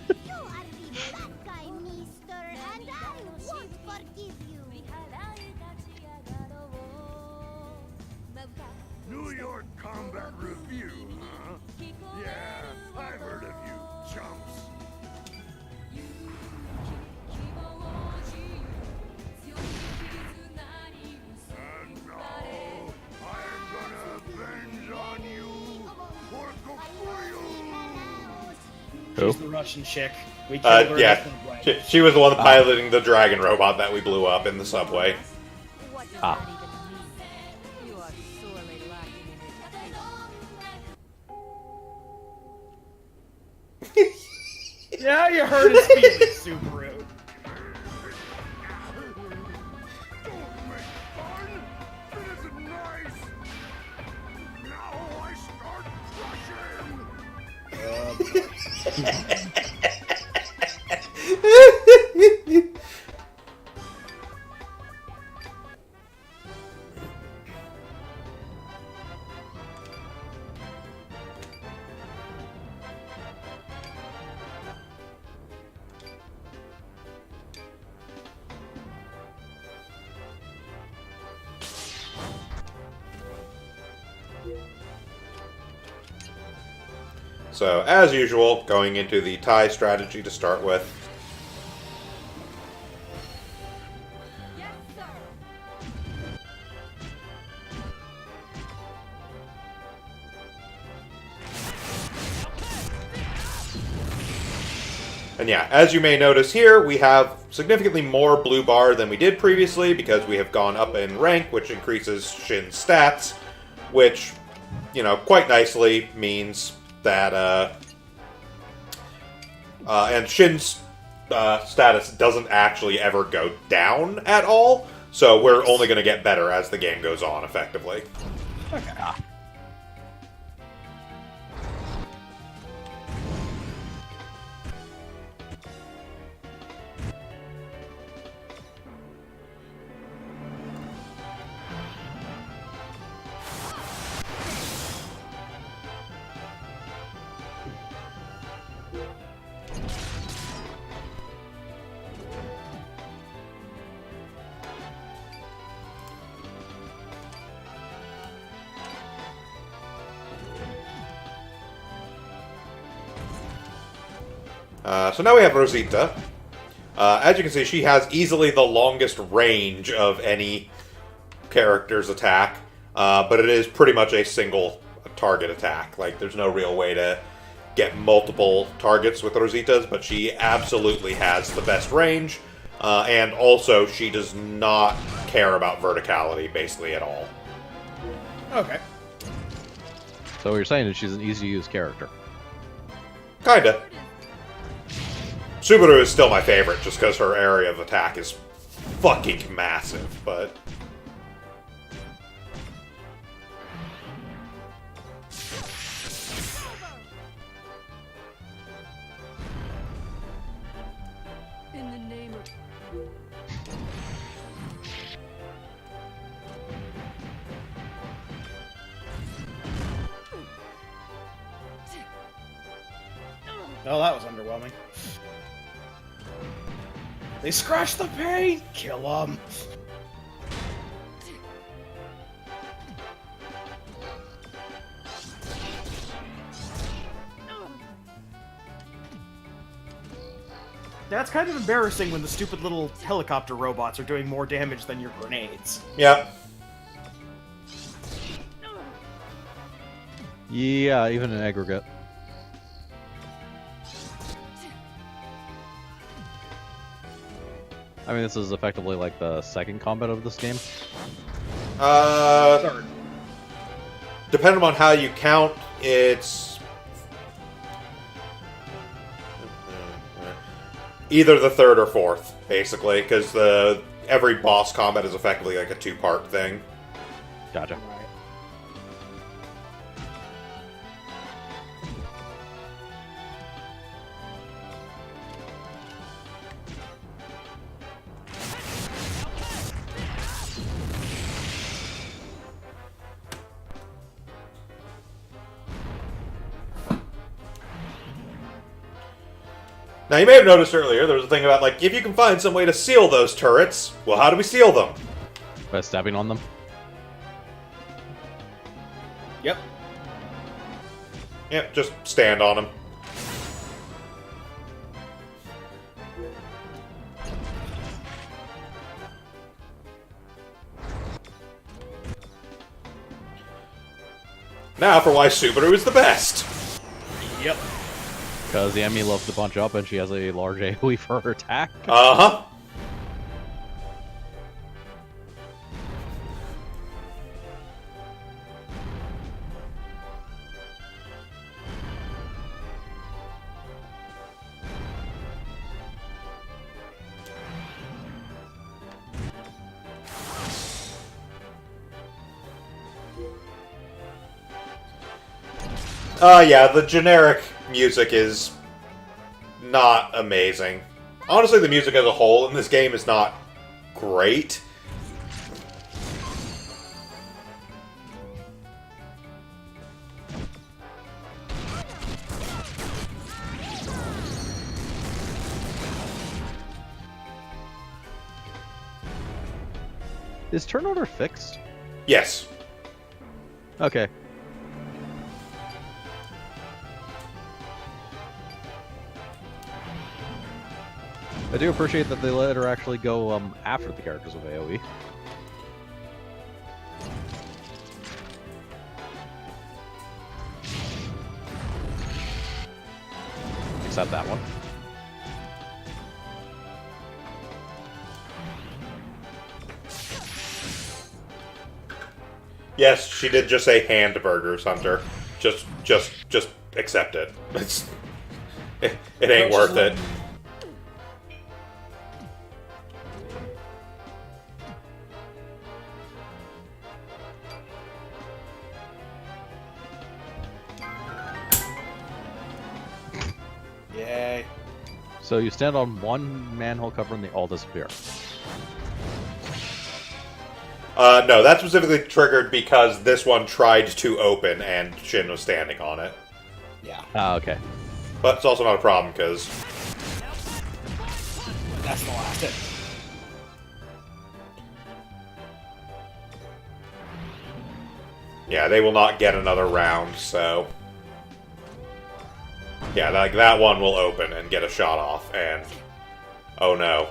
bad guy, mister, and I won't forgive you. New York Combat Review, huh? Yeah, I've heard of you, chumps. And now, I'm gonna avenge on you for Kokuyu! Who? She's the Russian chick. We killed her. Yeah. She was the one piloting the dragon robot that we blew up in the subway. What does Ah. that even mean? You are sorely lacking in education. Yeah, you hurt his feelings, Subaru. Don't make fun! It isn't nice! Now I start crushing! So, as usual, going into the tie strategy to start with. Yes, sir. And yeah, as you may notice here, we have significantly more blue bar than we did previously because we have gone up in rank, which increases Shin's stats, which, you know, quite nicely means that, and Shin's status doesn't actually ever go down at all, so we're only going to get better as the game goes on, effectively. So now we have Rosita, As you can see, she has easily the longest range of any character's attack, but it is pretty much a single target attack. Like, there's no real way to get multiple targets with Rosita's, but she absolutely has the best range, and also she does not care about verticality, basically, at all. Okay. So what you're saying is she's an easy-to-use character. Kinda. Subaru is still my favorite, just because her area of attack is fucking massive, but... In the name of... Oh, that was underwhelming. They scratch the paint! Kill them! That's kind of embarrassing when the stupid little helicopter robots are doing more damage than your grenades. Yep. Yeah, even in aggregate. I mean, this is effectively like the second combat of this game. Third. Depending on how you count, it's... either the third or fourth, basically, because every boss combat is effectively like a two-part thing. Gotcha. Now, you may have noticed earlier, there was a thing about, like, if you can find some way to seal those turrets, well, how do we seal them? By stabbing on them. Yep. Yep, just stand on them. Now for why Subaru is the best. Yep. Because the enemy loves to punch up and she has a large AoE for her attack. Uh-huh. Yeah, the generic music is not amazing. Honestly, the music as a whole in this game is not great. Is turn order fixed? Yes. Okay. I do appreciate that they let her actually go after the characters with AoE. Except that one. Yes, she did just say hamburgers, Hunter. Just accept it. It ain't worth it. Yay. So you stand on one manhole cover and they all disappear. No, that's specifically triggered because this one tried to open and Shin was standing on it. Yeah. Ah, okay. But it's also not a problem because... That's the last hit. yeah, they will not get another round, so... yeah, that one will open and get a shot off, and Oh no.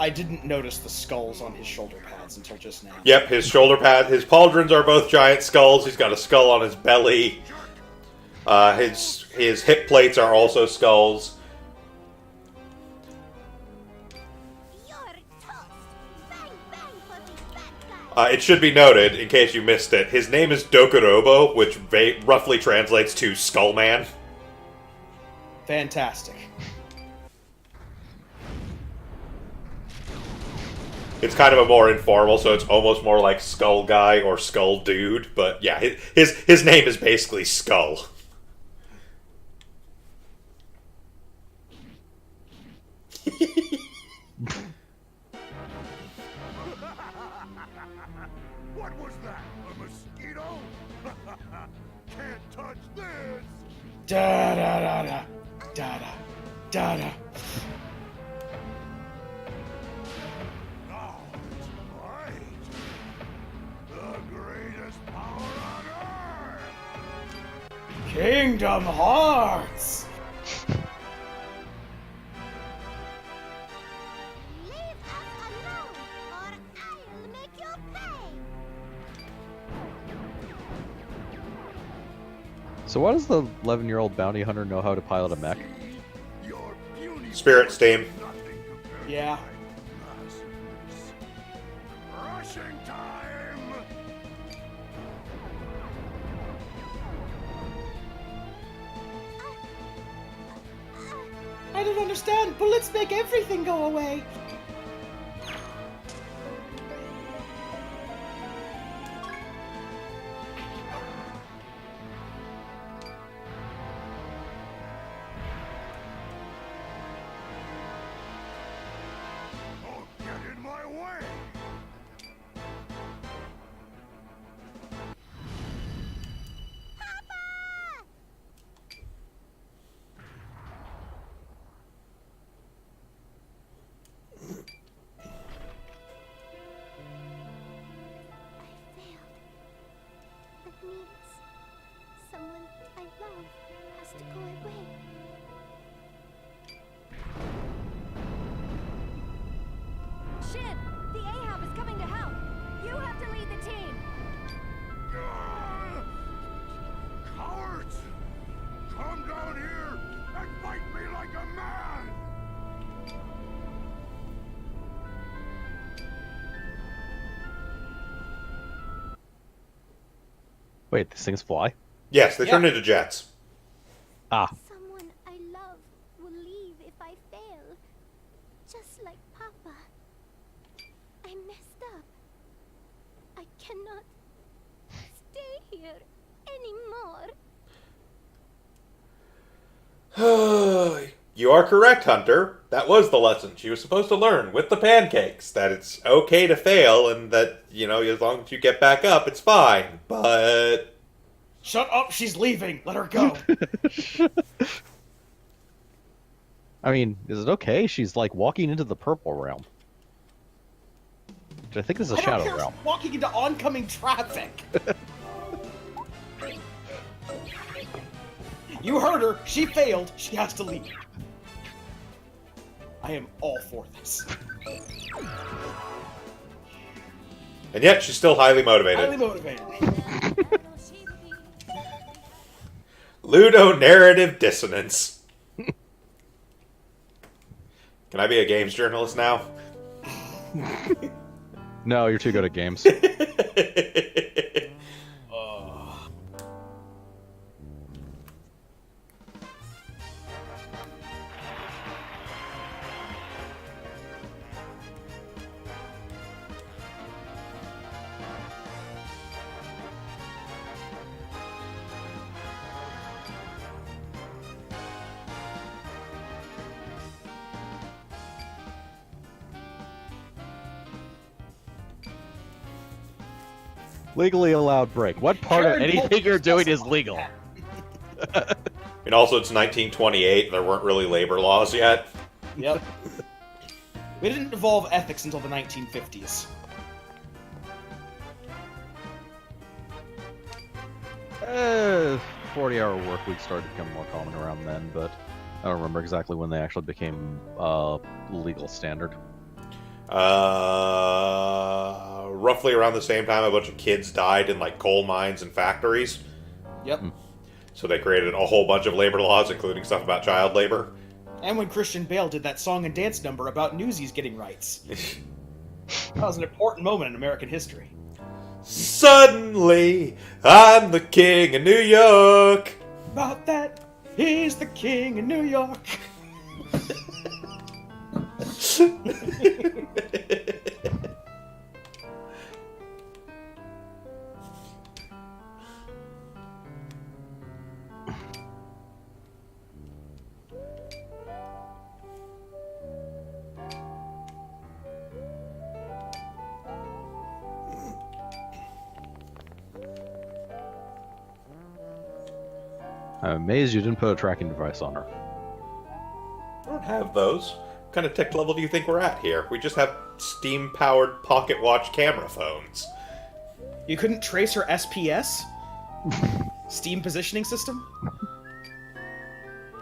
I didn't notice the skulls on his shoulder pads until just now. Yep, his shoulder pad, his pauldrons are both giant skulls. He's got a skull on his belly. His hip plates are also skulls. You're toast. Bang, bang for these bad guys. It should be noted, in case you missed it, his name is Dokurobo, which roughly translates to Skullman. Fantastic. It's kind of a more informal, so it's almost more like Skull Guy or Skull Dude. But yeah, his name is basically Skull. What was that? A mosquito? Can't touch this! Da da da da da da da da. Oh, it's right. The greatest power on Earth! Kingdom Hearts. Leave us alone, or I'll make you pay. So why does the 11-year-old bounty hunter know how to pilot a mech? Your puny Spirit steam. nothing compared Yeah. to my masterpiece. Rushing time! I don't understand. Bullets make everything go away. Don't get in my way! That means someone I love has to go away. Shin, the Ahab is coming to help. You have to lead the team. Cowards! Come down here and fight me like a man! Wait, these things fly? Yes, they turn Yeah. into jets. Ah, Someone I love will leave if I fail. Just like Papa. I messed up. I cannot stay here anymore. You are correct, Hunter. That was the lesson she was supposed to learn with the pancakes. That it's okay to fail and that, as long as you get back up, it's fine. But... Shut up. She's leaving. Let her go. I mean, is it okay? She's like walking into the purple realm. Which I think is a I don't shadow care. realm. She's walking into oncoming traffic. You heard her. She failed. She has to leave. I am all for this. And yet, she's still highly motivated. Highly motivated. Ludonarrative dissonance. Can I be a games journalist now? No, you're too good at games. Legally allowed break. What part Karen of anything Pulp you're doing doesn't is like legal? that. And also, it's 1928. There weren't really labor laws yet. Yep. We didn't evolve ethics until the 1950s. 40-hour work week started to become more common around then, but I don't remember exactly when they actually became legal standard. Roughly around the same time, a bunch of kids died in like coal mines and factories. Yep. So they created a whole bunch of labor laws, including stuff about child labor. And when Christian Bale did that song and dance number about Newsies getting rights. That was an important moment in American history. Suddenly, I'm the king of New York. About that, he's the king of New York. I'm amazed you didn't put a tracking device on her. I don't have those. What kind of tech level do you think we're at here? We just have steam-powered pocket watch camera phones. You couldn't trace her SPS? Steam positioning system?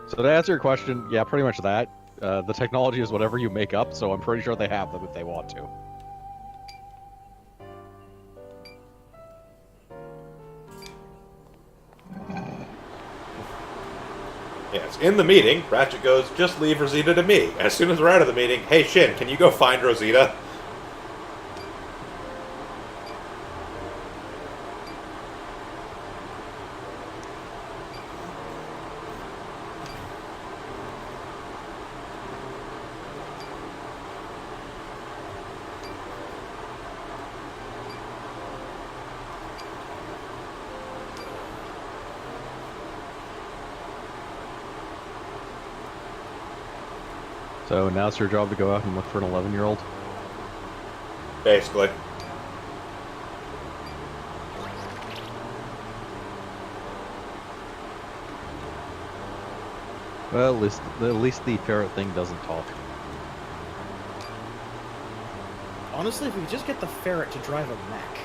So to answer your question, yeah, pretty much that. The technology is whatever you make up, so I'm pretty sure they have them if they want to. Yes, in the meeting, Ratchet goes, just leave Rosita to me. As soon as we're out of the meeting, hey Shin, can you go find Rosita? So now it's your job to go out and look for an 11-year-old? Basically. Well, at least the ferret thing doesn't talk. Honestly, if we could just get the ferret to drive a mech.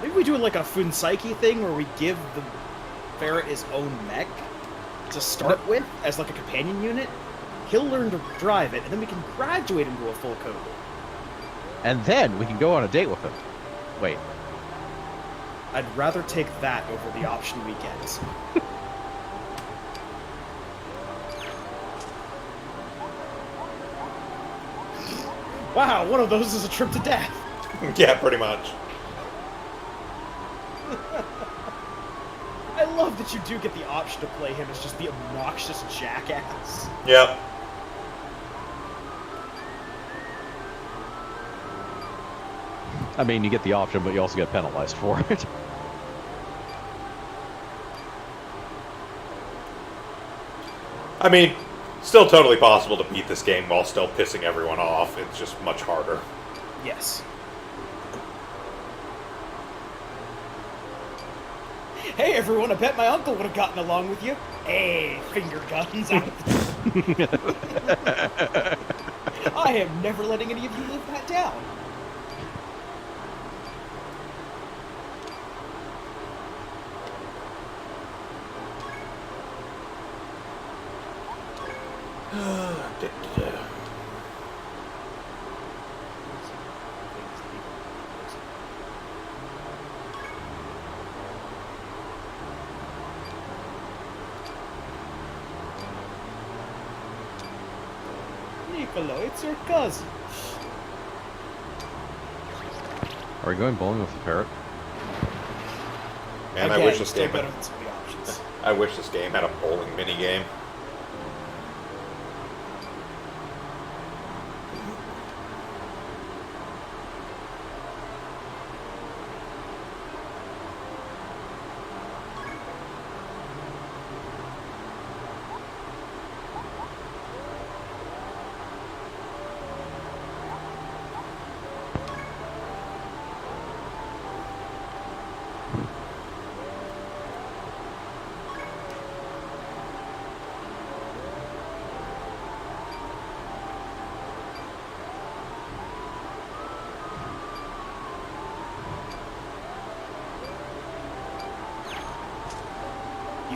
Maybe we do like a Funsaiki thing where we give the ferret his own mech to start with as like a companion unit. He'll learn to drive it, and then we can graduate him to a full code. And then we can go on a date with him. Wait. I'd rather take that over the option we get. Wow, one of those is a trip to death. Yeah, pretty much. I love that you do get the option to play him as just the obnoxious jackass. Yep. I mean, you get the option, but you also get penalized for it. I mean, still totally possible to beat this game while still pissing everyone off. It's just much harder. Yes. Hey everyone, I bet my uncle would have gotten along with you. Hey, finger guns out. I am never letting any of you live that down. Niccolo, it's your cousin. Are we going bowling with the ferret? Man, Again, I wish this still game better had, than some of the options. I wish this game had a bowling minigame.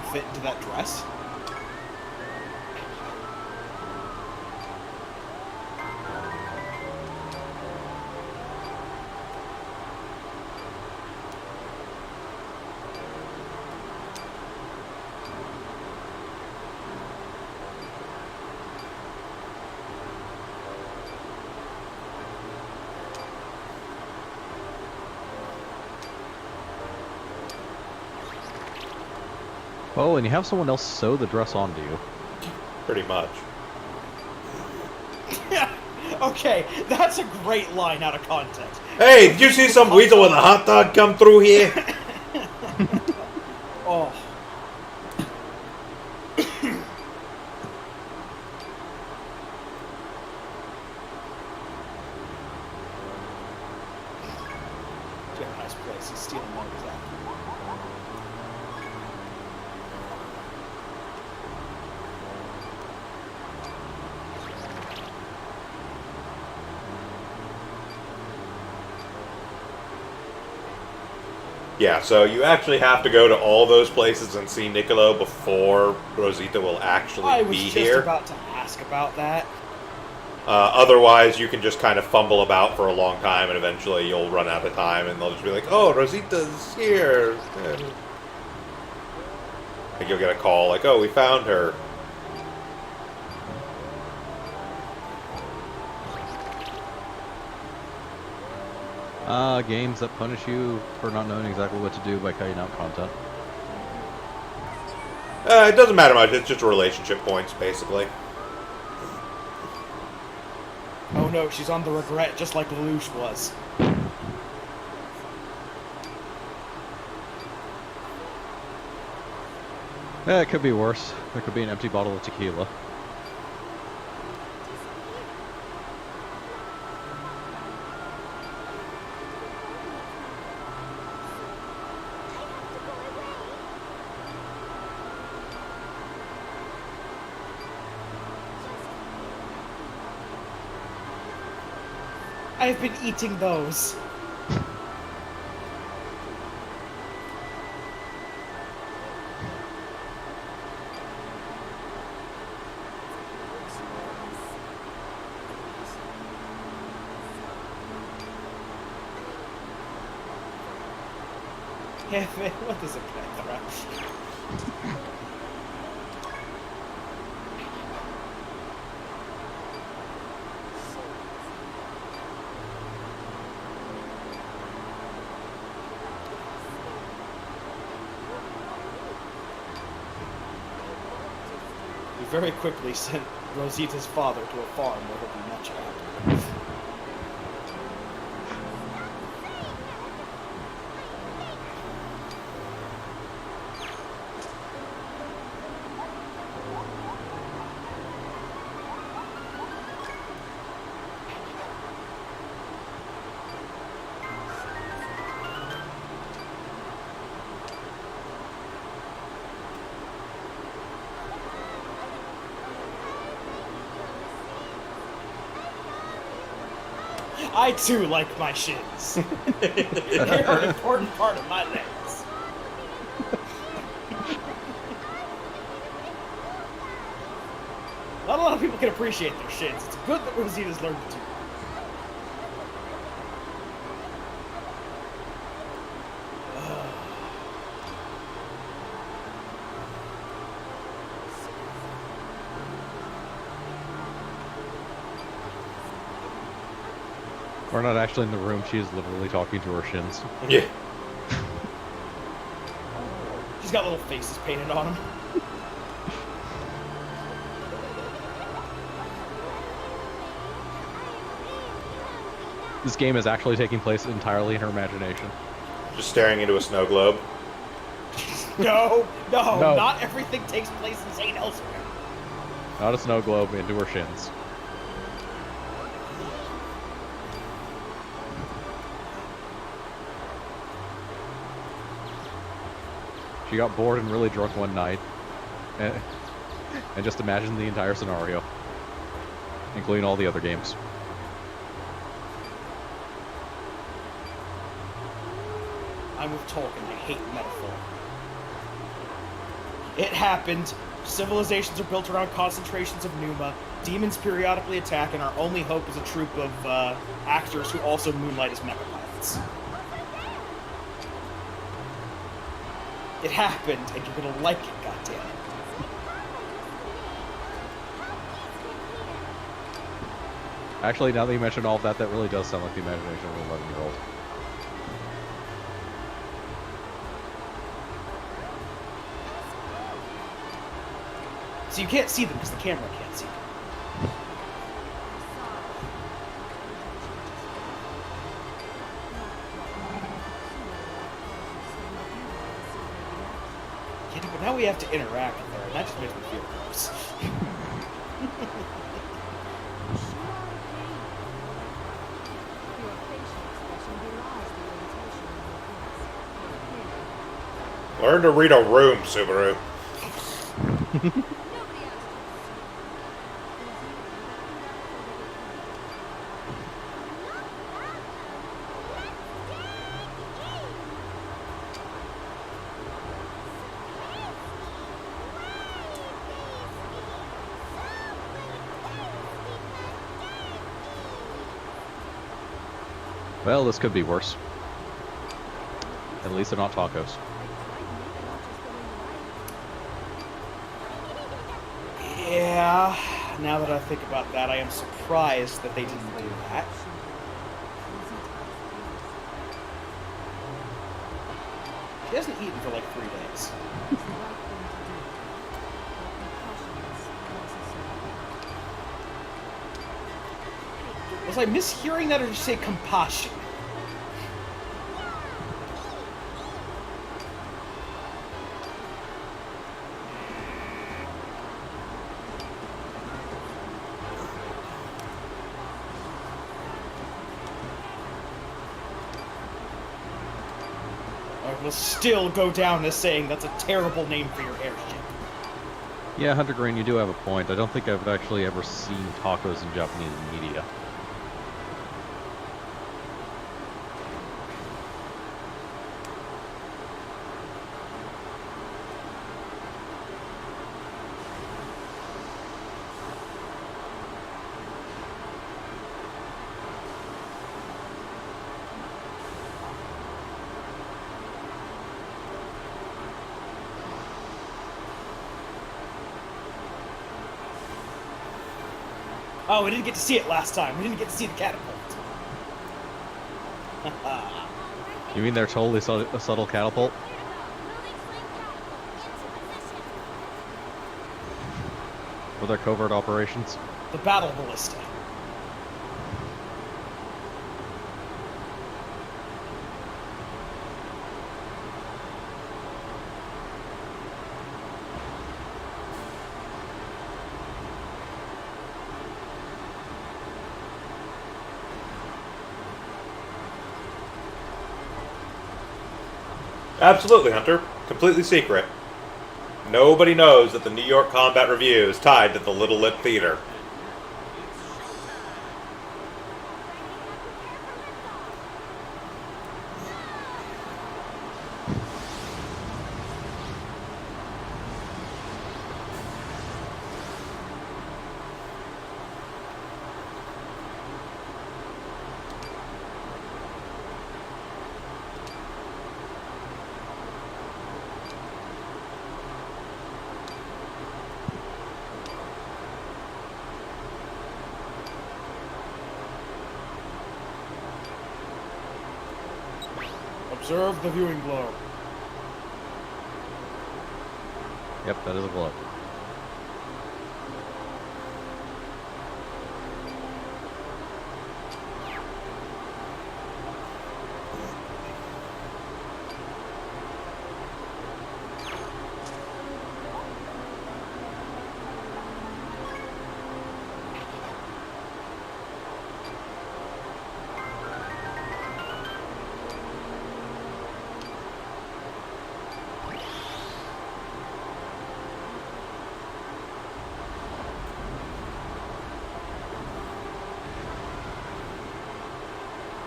you'd fit into that dress. Oh, and you have someone else sew the dress onto you. Pretty much. Okay, that's a great line out of context. Hey, did you see some weasel with a hot dog come through here? Oh. Very nice place. He's stealing money with that. Yeah, so you actually have to go to all those places and see Niccolo before Rosita will actually I was be just here. about to ask about that. Otherwise, you can just kind of fumble about for a long time, and eventually you'll run out of time, and they'll just be like, "Oh, Rosita's here." And like you'll get a call like, "Oh, we found her." Games that punish you for not knowing exactly what to do by cutting out content. It doesn't matter much. It's just relationship points, basically. Oh no, she's on the regret, just like Lelouch was. Yeah, it could be worse. There could be an empty bottle of tequila. I've been eating those. Jefe, what is a plethora? We very quickly sent Rosita's father to a farm where he'll be much happier. I too like my shins. They're an important part of my legs. Not a lot of people can appreciate their shins. It's good that Rosita's learned to. We're not actually in the room, she is literally talking to her shins. Yeah. She's got little faces painted on them. This game is actually taking place entirely in her imagination. Just staring into a snow globe. No, no, No. not everything takes place in St. Elsewhere. Not a snow globe, into her shins. She got bored and really drunk one night, and just imagined the entire scenario, including all the other games. I'm with Tolkien, I hate metaphor. It happened. Civilizations are built around concentrations of pneuma. Demons periodically attack, and our only hope is a troupe of actors who also moonlight as mecha pilots. It happened, and you're gonna like it, goddammit. Actually, now that you mention all of that, that really does sound like the imagination of an 11-year-old. So you can't see them because the camera can't see them. Yeah, but now we have to interact with her, and that just makes me feel gross. Your facial expression belies the irritation in your face. Learn to read a room, Subaru. Nobody asked you. Well, this could be worse. At least they're not tacos. Yeah, now that I think about that, I am surprised that they didn't do that. She hasn't eaten for like 3 days. Was I mishearing that, or did you say compassion? I will still go down as saying that's a terrible name for your airship. Yeah, Hunter Green, you do have a point. I don't think I've actually ever seen tacos in Japanese media. Oh, we didn't get to see it last time. We didn't get to see the catapult. You mean they're totally a subtle catapult? For their covert operations? The battle ballista. Absolutely, Hunter. Completely secret. Nobody knows that the New York Combat Review is tied to the Little Lip Theater. Observe the viewing globe. Yep, that is a globe.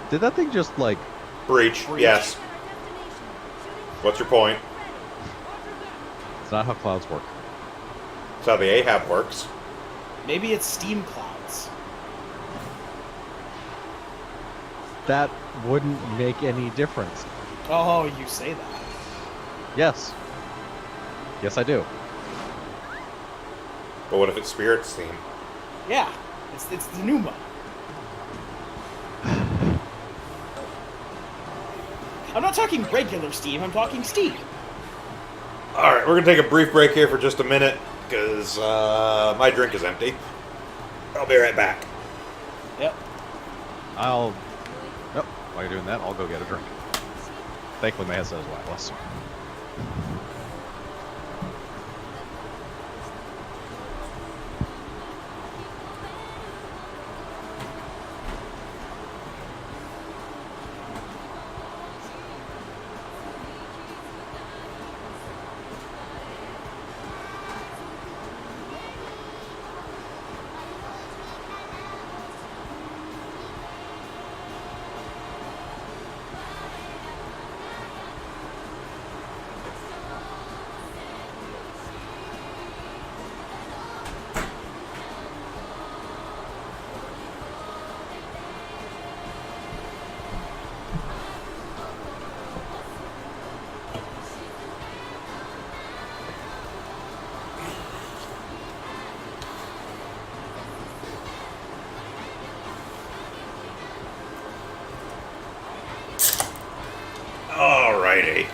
Did that thing just, like... Breach, yes. What's your point? It's not how clouds work. That's how the Ahab works. Maybe it's steam clouds. That wouldn't make any difference. Oh, you say that. Yes. Yes, I do. But what if it's Spirit's theme? Yeah, it's the Numa. I'm not talking regular steam, I'm talking steam. Alright, we're going to take a brief break here for just a minute, because my drink is empty. I'll be right back. Yep. Nope. While you're doing that, I'll go get a drink. Thankfully, my headset is wireless. Alrighty.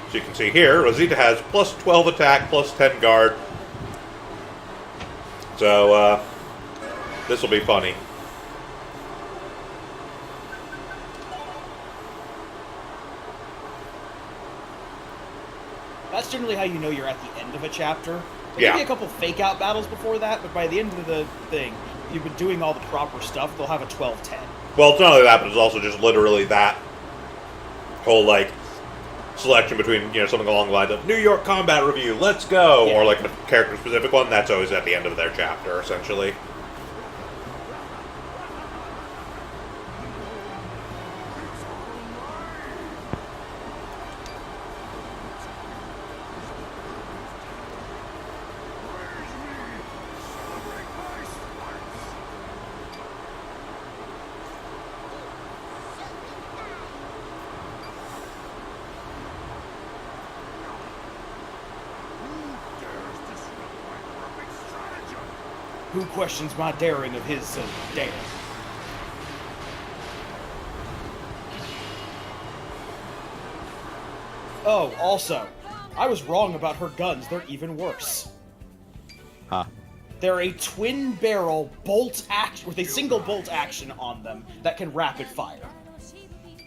As you can see here, Rosita has plus 12 attack, plus 10 guard. So, this will be funny. That's generally how you know you're at the end of a chapter. There Yeah. may be a couple fake-out battles before that, but by the end of the thing, you've been doing all the proper stuff, they'll have a 12-10. Well, it's not only that, but it's also just literally that whole, like, selection between, something along the lines of New York Combat Review, let's go, Yeah. or like a character-specific one. That's always at the end of their chapter, essentially. Who questions my daring of his dare? Oh, also, I was wrong about her guns. They're even worse. Huh. They're a twin-barrel bolt action with a single bolt action on them that can rapid fire.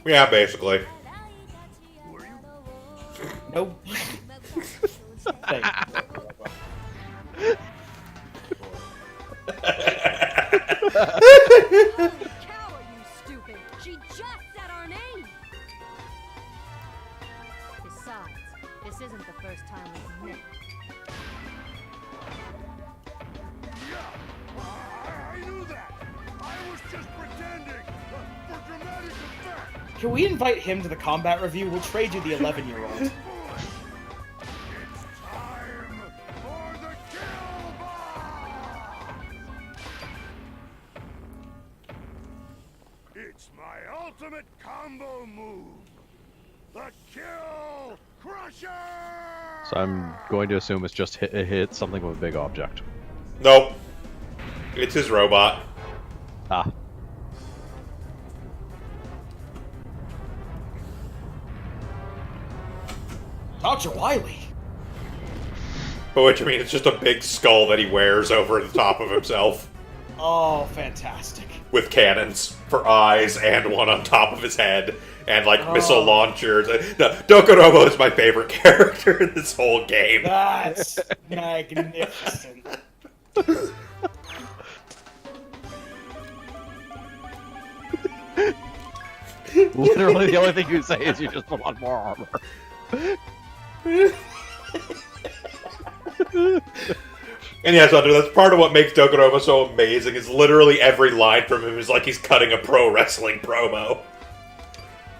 Yeah, basically. No. Thank you. Coward, you stupid! She just said our name! Besides, this isn't the first time we've met. Yeah, I knew that. I was just pretending for dramatic effect. Can we invite him to the combat review? We'll trade you the 11-year-old. It's time for the kill boss. It's my ultimate combo move, the Kill Crusher. So I'm going to assume it's just hit something with a big object. Nope. It's his robot. Ah. Dr. Wily. But which, I mean, it's just a big skull that he wears over the top of himself. Oh, fantastic. With cannons for eyes and one on top of his head. And, like, missile launchers. No, Dokorobo is my favorite character in this whole game. That's magnificent. Literally, the only thing you say is you just put on more armor. And yes, Hunter, that's part of what makes Dokoroba so amazing, is literally every line from him is like he's cutting a pro wrestling promo.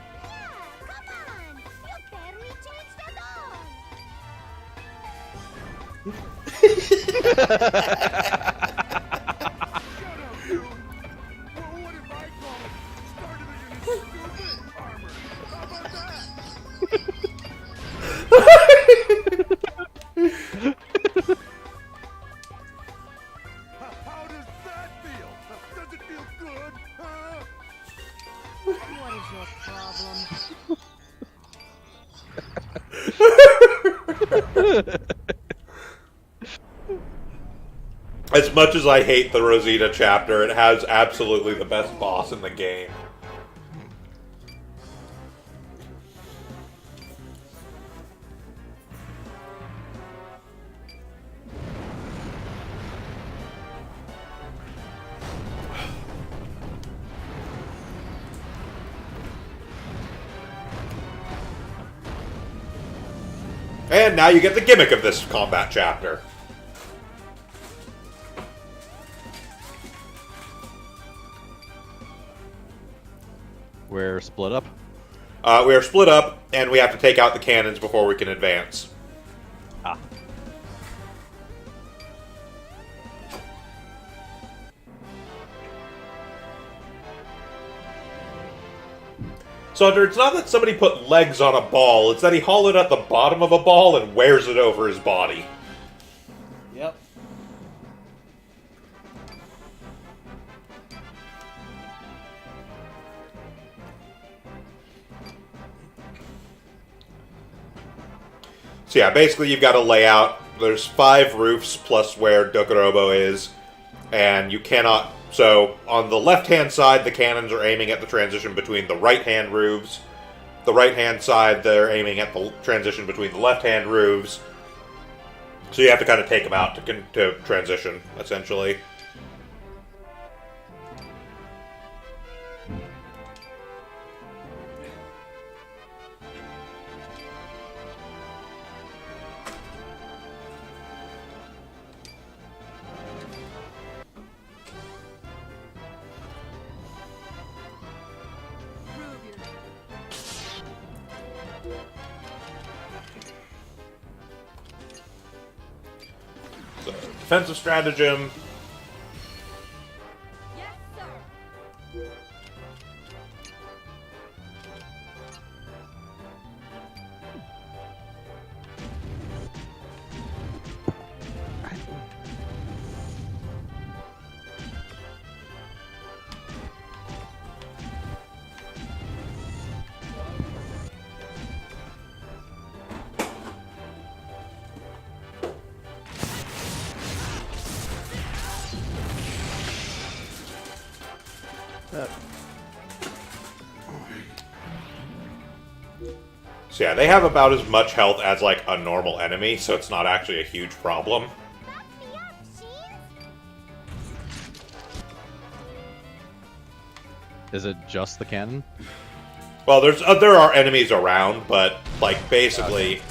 Yeah, come on! You barely changed at Shut up, dude! Well, what if I call it started in stupid armor? How about that? How does that feel? Does it feel good? Huh? What is your problem? As much as I hate the Rosita chapter, it has absolutely the best boss in the game. And now you get the gimmick of this combat chapter. We're split up. We are split up, and we have to take out the cannons before we can advance. Ah. So, Hunter, it's not that somebody put legs on a ball, it's that he hollowed out the bottom of a ball and wears it over his body. Yep. So yeah, basically you've got a layout. There's 5 roofs plus where Dokorobo is, and you cannot... So, on the left-hand side, the cannons are aiming at the transition between the right-hand roofs. The right-hand side, they're aiming at the transition between the left-hand roofs. So you have to kind of take them out to transition, essentially. So, defensive stratagem. Yes, sir. So yeah, they have about as much health as, like, a normal enemy, so it's not actually a huge problem. Back me up, Cheese! Is it just the cannon? Well, there are enemies around, but, like, basically...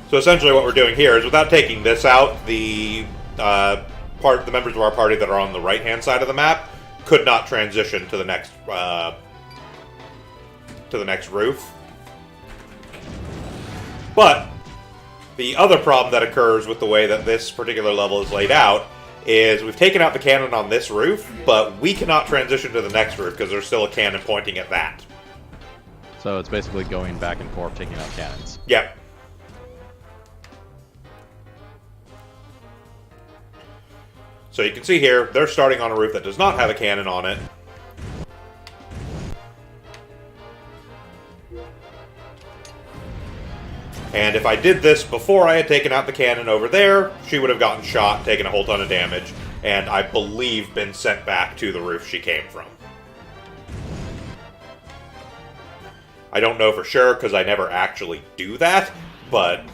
So essentially what we're doing here is, without taking this out, the members of our party that are on the right-hand side of the map could not transition to the next roof. But the other problem that occurs with the way that this particular level is laid out is we've taken out the cannon on this roof, but we cannot transition to the next roof because there's still a cannon pointing at that. So it's basically going back and forth, taking out cannons. Yep. So you can see here, they're starting on a roof that does not have a cannon on it. And if I did this before I had taken out the cannon over there, she would have gotten shot, taken a whole ton of damage, and I believe been sent back to the roof she came from. I don't know for sure, because I never actually do that, but...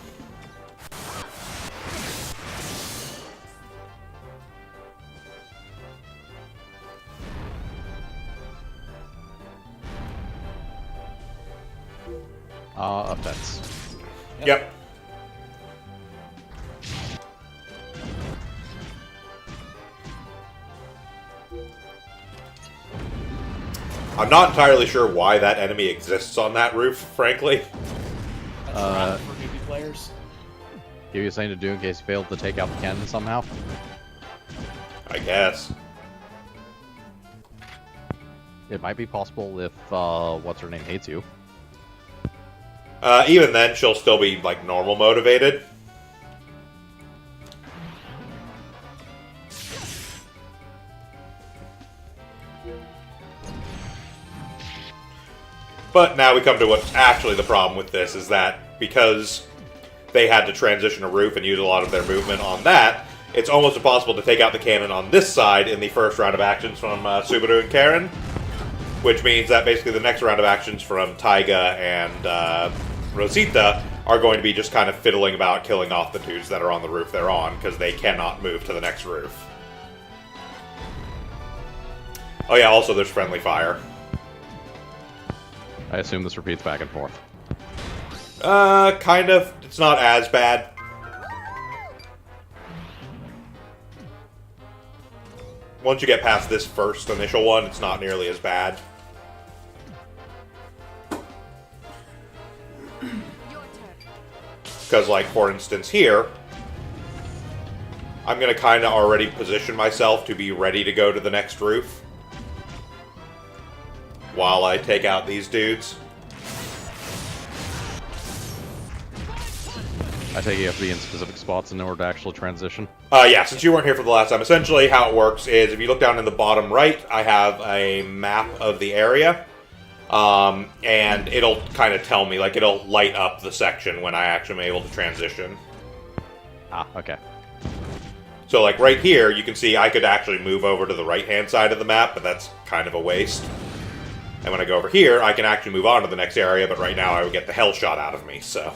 A fence. Yep. I'm not entirely sure why that enemy exists on that roof, frankly. That's around for newbie players. Give you something to do in case you failed to take out the cannon somehow. I guess. It might be possible if what's her name hates you. Even then, she'll still be, like, normal motivated. But now we come to what's actually the problem with this, is that because they had to transition a roof and use a lot of their movement on that, it's almost impossible to take out the cannon on this side in the first round of actions from Subaru and Karen. Which means that basically the next round of actions from Taiga and Rosita are going to be just kind of fiddling about killing off the dudes that are on the roof they're on, because they cannot move to the next roof. Oh yeah, also there's friendly fire. I assume this repeats back and forth. Kind of. It's not as bad. Once you get past this first initial one, it's not nearly as bad. Because, like, for instance here, I'm going to kind of already position myself to be ready to go to the next roof while I take out these dudes. I take it you have to be in specific spots in order to actually transition. Yeah, since you weren't here for the last time, essentially how it works is if you look down in the bottom right, I have a map of the area. And it'll kind of tell me, like, it'll light up the section when I actually am able to transition. Ah, okay. So, like, right here, you can see I could actually move over to the right-hand side of the map, but that's kind of a waste. And when I go over here, I can actually move on to the next area, but right now I would get the hell shot out of me, so...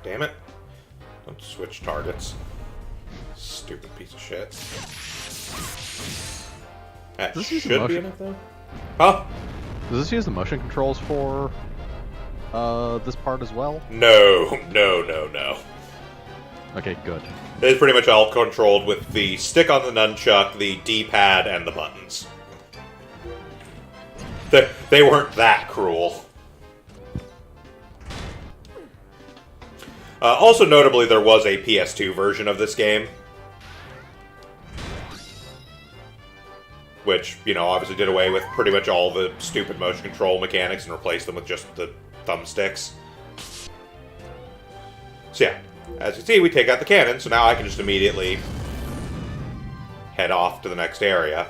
Damn it. Don't switch targets. Stupid piece of shit. That This is should be motion. enough, though. Huh? Does this use the motion controls for this part as well? No. Okay, good. It's pretty much all controlled with the stick on the nunchuck, the D-pad, and the buttons. They weren't that cruel. Also notably, there was a PS2 version of this game. Which, you know, obviously did away with pretty much all the stupid motion control mechanics and replaced them with just the thumbsticks. So yeah, as you see, we take out the cannon, so now I can just immediately head off to the next area.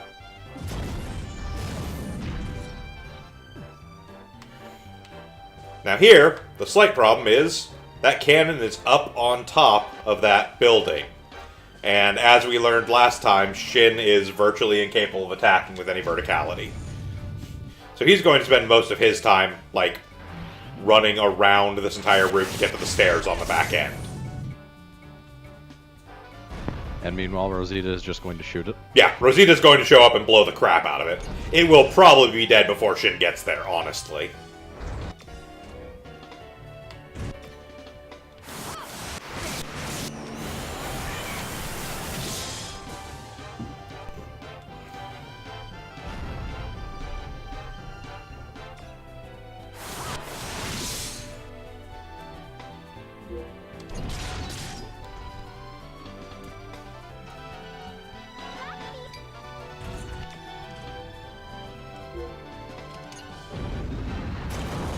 Now here, the slight problem is that cannon is up on top of that building. And as we learned last time, Shin is virtually incapable of attacking with any verticality. So he's going to spend most of his time, like, running around this entire roof to get to the stairs on the back end. And meanwhile, Rosita is just going to shoot it. Yeah, Rosita's going to show up and blow the crap out of it. It will probably be dead before Shin gets there, honestly.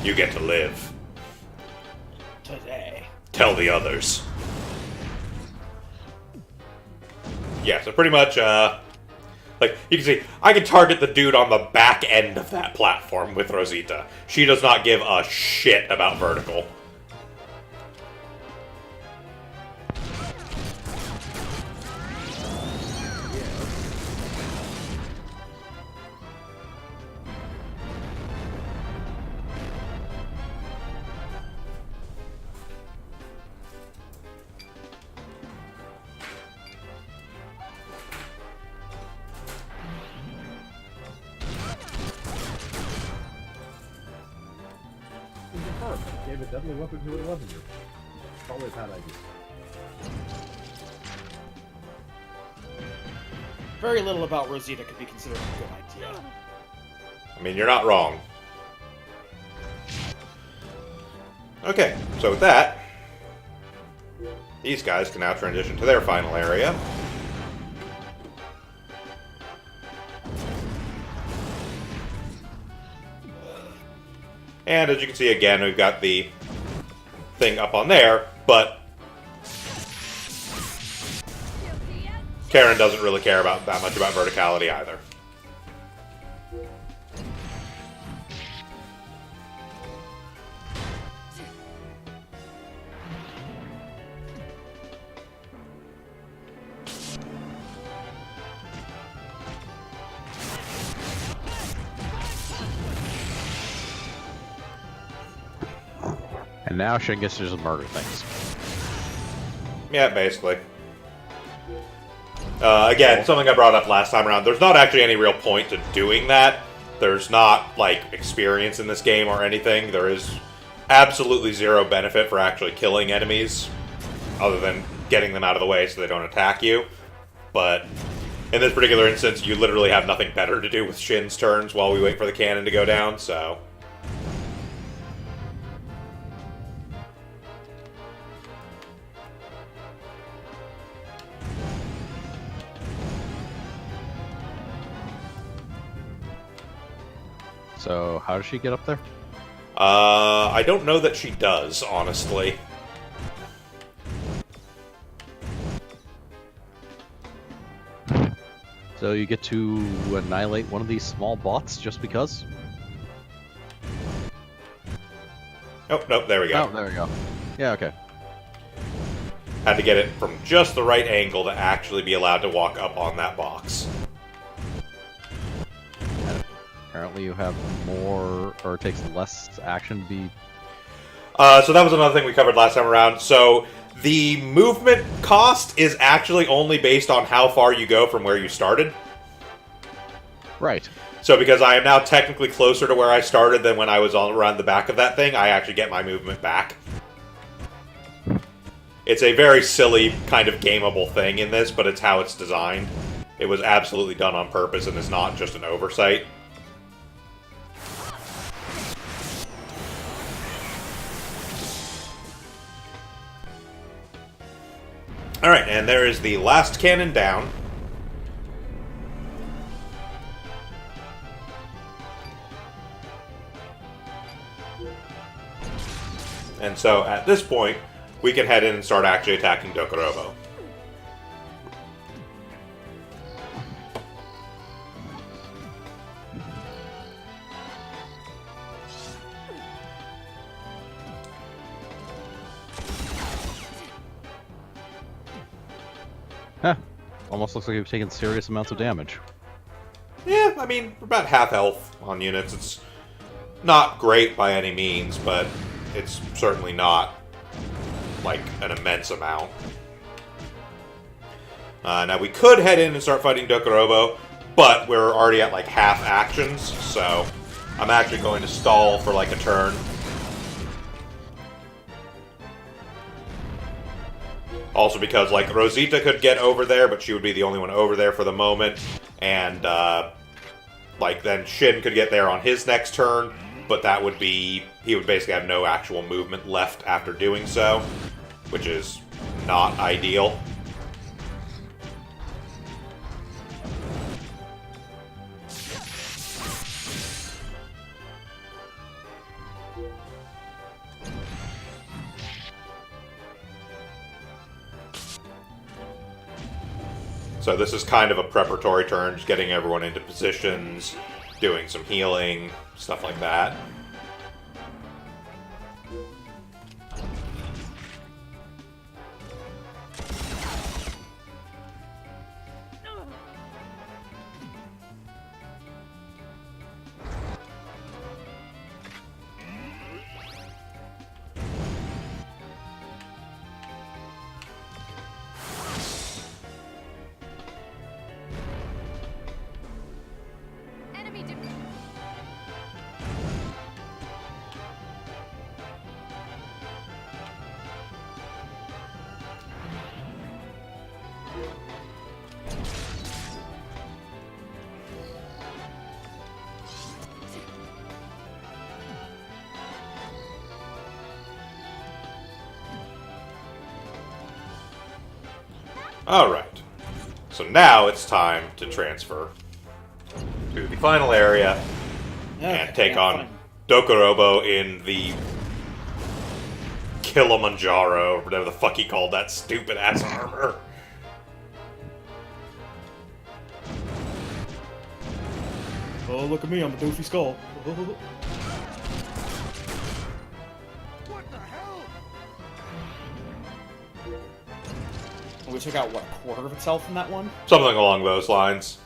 You get to live. Today. Tell the others. Yeah, so pretty much, like, you can see, I can target the dude on the back end of that platform with Rosita. She does not give a shit about vertical. Gave a deadly weapon to it wasn't you. Probably a bad idea. Very little about Rosita could be considered a good idea. I mean, you're not wrong. Okay, so with that, these guys can now transition to their final area. And as you can see again, we've got the thing up on there, but Karen doesn't really care about that much about verticality either. And now Shin gets to just murder things. Yeah, basically. Again, something I brought up last time around, there's not actually any real point to doing that. There's not, like, experience in this game or anything. There is absolutely zero benefit for actually killing enemies, other than getting them out of the way so they don't attack you. But in this particular instance, you literally have nothing better to do with Shin's turns while we wait for the cannon to go down, so... So, how does she get up there? I don't know that she does, honestly. So you get to annihilate one of these small bots just because? Oh, nope, there we go. Oh, there we go. Yeah, okay. Had to get it from just the right angle to actually be allowed to walk up on that box. Apparently you have more, or it takes less action to be... So that was another thing we covered last time around. So the movement cost is actually only based on how far you go from where you started. Right. So because I am now technically closer to where I started than when I was all around the back of that thing, I actually get my movement back. It's a very silly kind of gameable thing in this, but it's how it's designed. It was absolutely done on purpose and is not just an oversight. Alright, and there is the last cannon down. And so, at this point, we can head in and start actually attacking Dokorobo. Huh. Almost looks like you've taken serious amounts of damage. Yeah, I mean, we're about half health on units. It's not great by any means, but it's certainly not, like, an immense amount. Now, we could head in and start fighting Dokorobo, but we're already at, like, half actions, so I'm actually going to stall for, like, a turn. Also because, like, Rosita could get over there, but she would be the only one over there for the moment. And, like, then Shin could get there on his next turn, but that would be... he would basically have no actual movement left after doing so, which is not ideal. So this is kind of a preparatory turn, just getting everyone into positions, doing some healing, stuff like that. Enemy de- Alright. So now it's time to transfer to the final area and take yeah, on fine. Dokorobo in the Kilimanjaro, or whatever the fuck he called that stupid ass armor. Oh, look at me, I'm a doofy skull. What the hell? We took out, what, a quarter of itself in that one? Something along those lines.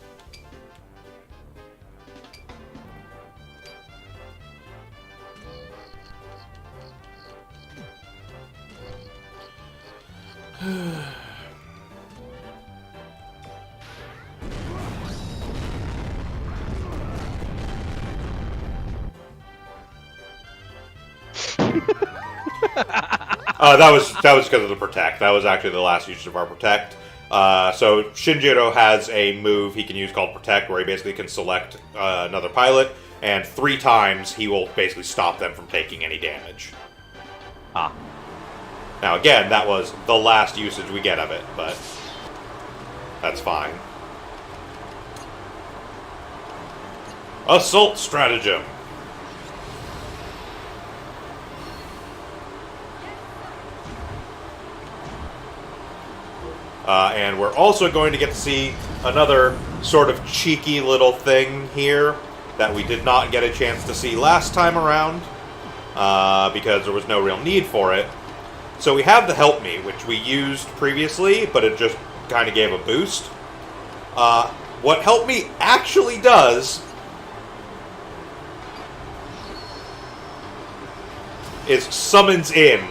That was because of the protect. That was actually the last use of our protect. So Shinjiro has a move he can use called protect, where he basically can select another pilot, and 3 times he will basically stop them from taking any damage. Ah. Now again, that was the last usage we get of it, but that's fine. Assault stratagem. And we're also going to get to see another sort of cheeky little thing here that we did not get a chance to see last time around because there was no real need for it. So we have the Help Me, which we used previously, but it just kind of gave a boost. What Help Me actually does is summons in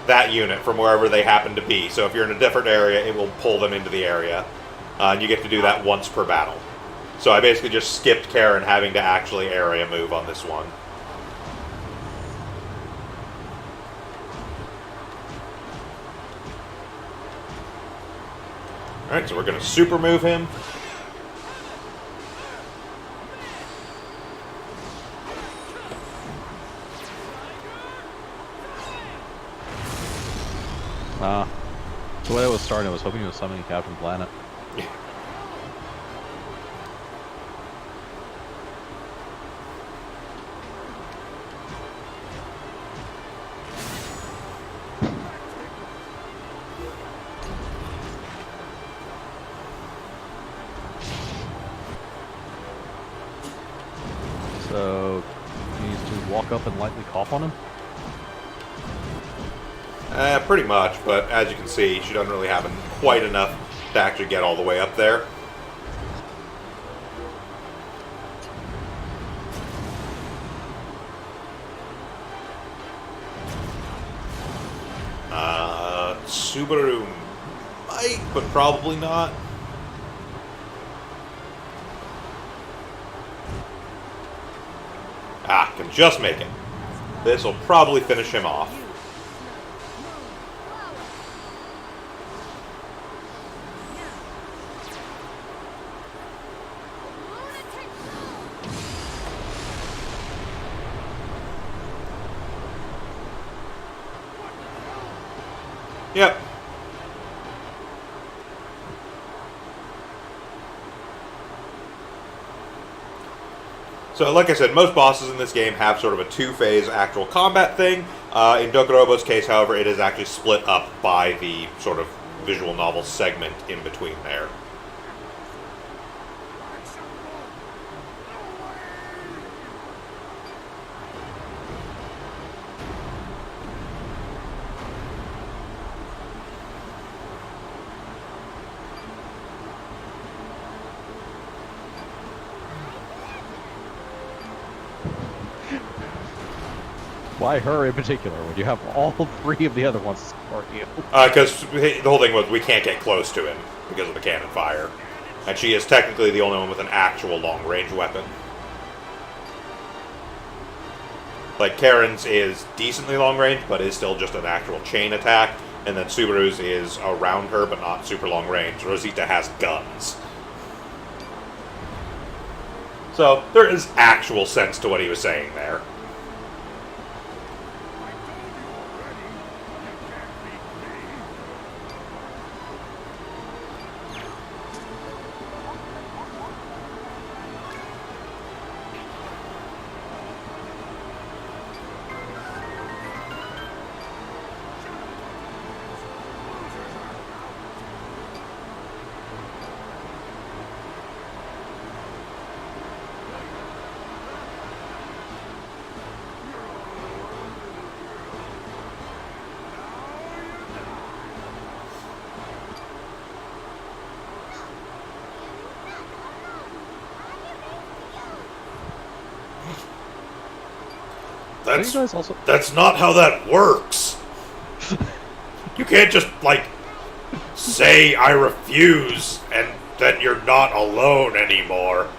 that unit from wherever they happen to be. So if you're in a different area, it will pull them into the area. And you get to do that once per battle. So I basically just skipped Karen having to actually area move on this one. Alright, so we're going to super move him. The way I was starting, I was hoping he was summoning Captain Planet. So, he needs to walk up and lightly cough on him? Pretty much, but as you can see, she doesn't really have quite enough to actually get all the way up there. Subaru might, but probably not. Ah, can just make it. This will probably finish him off. Yep. So, like I said, most bosses in this game have sort of a 2-phase actual combat thing. In Dokorobo's case, however, it is actually split up by the sort of visual novel segment in between there. Why her in particular when you have all three of the other ones to support you? Because the whole thing was we can't get close to him because of the cannon fire. And she is technically the only one with an actual long-range weapon. Like, Karen's is decently long-range, but is still just an actual chain attack. And then Subaru's is around her, but not super long-range. Rosita has guns. So, there is actual sense to what he was saying there. You guys also... That's not how that works. You can't just, like, say I refuse and then you're not alone anymore.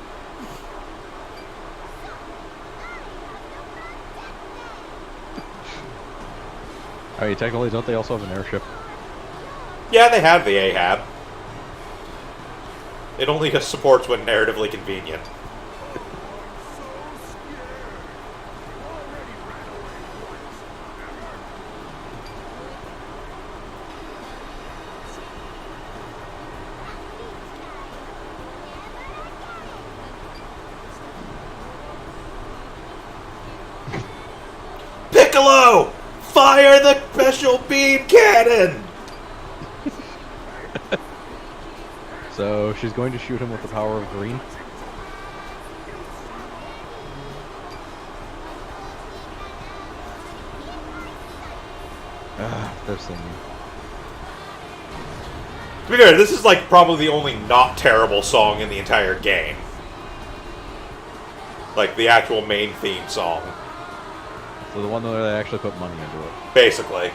I mean, technically, don't they also have an airship? Yeah, they have the Ahab. It only supports when narratively convenient. Piccolo! Fire the special beam cannon! So she's going to shoot him with the power of green? They're singing. To be fair, this is like probably the only not terrible song in the entire game. Like the actual main theme song. So the one where they actually put money into it. Basically.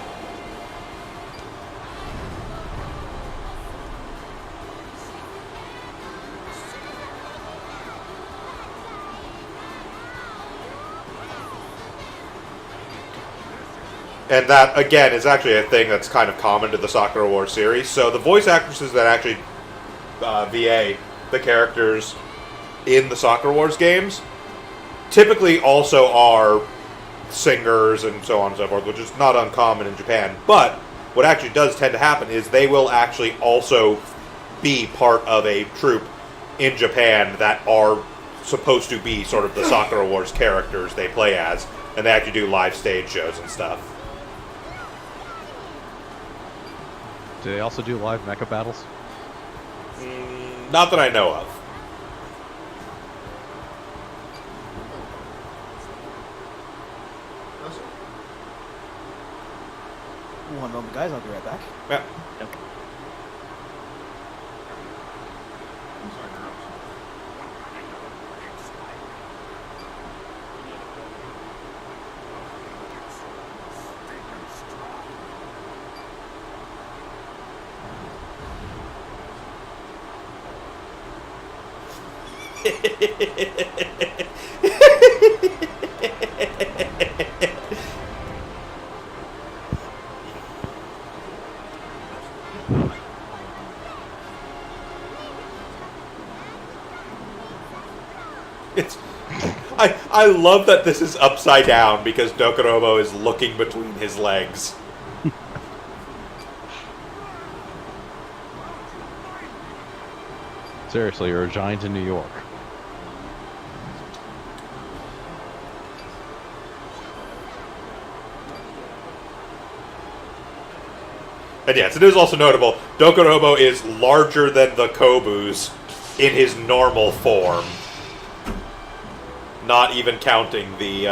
And that, again, is actually a thing that's kind of common to the Sakura Wars series. So the voice actresses that actually VA the characters in the Sakura Wars games typically also are singers and so on and so forth, which is not uncommon in Japan. But what actually does tend to happen is they will actually also be part of a troupe in Japan that are supposed to be sort of the Sakura Wars characters they play as, and they actually do live stage shows and stuff. Do they also do live mecha battles? Not that I know of. One moment, guys. I'll be right back. Yeah. Okay. It's I love that this is upside down because Dokorobo is looking between his legs. Seriously, you're a giant in New York. And yes, it is also notable, Dokorobo is larger than the Kobus in his normal form. Not even counting the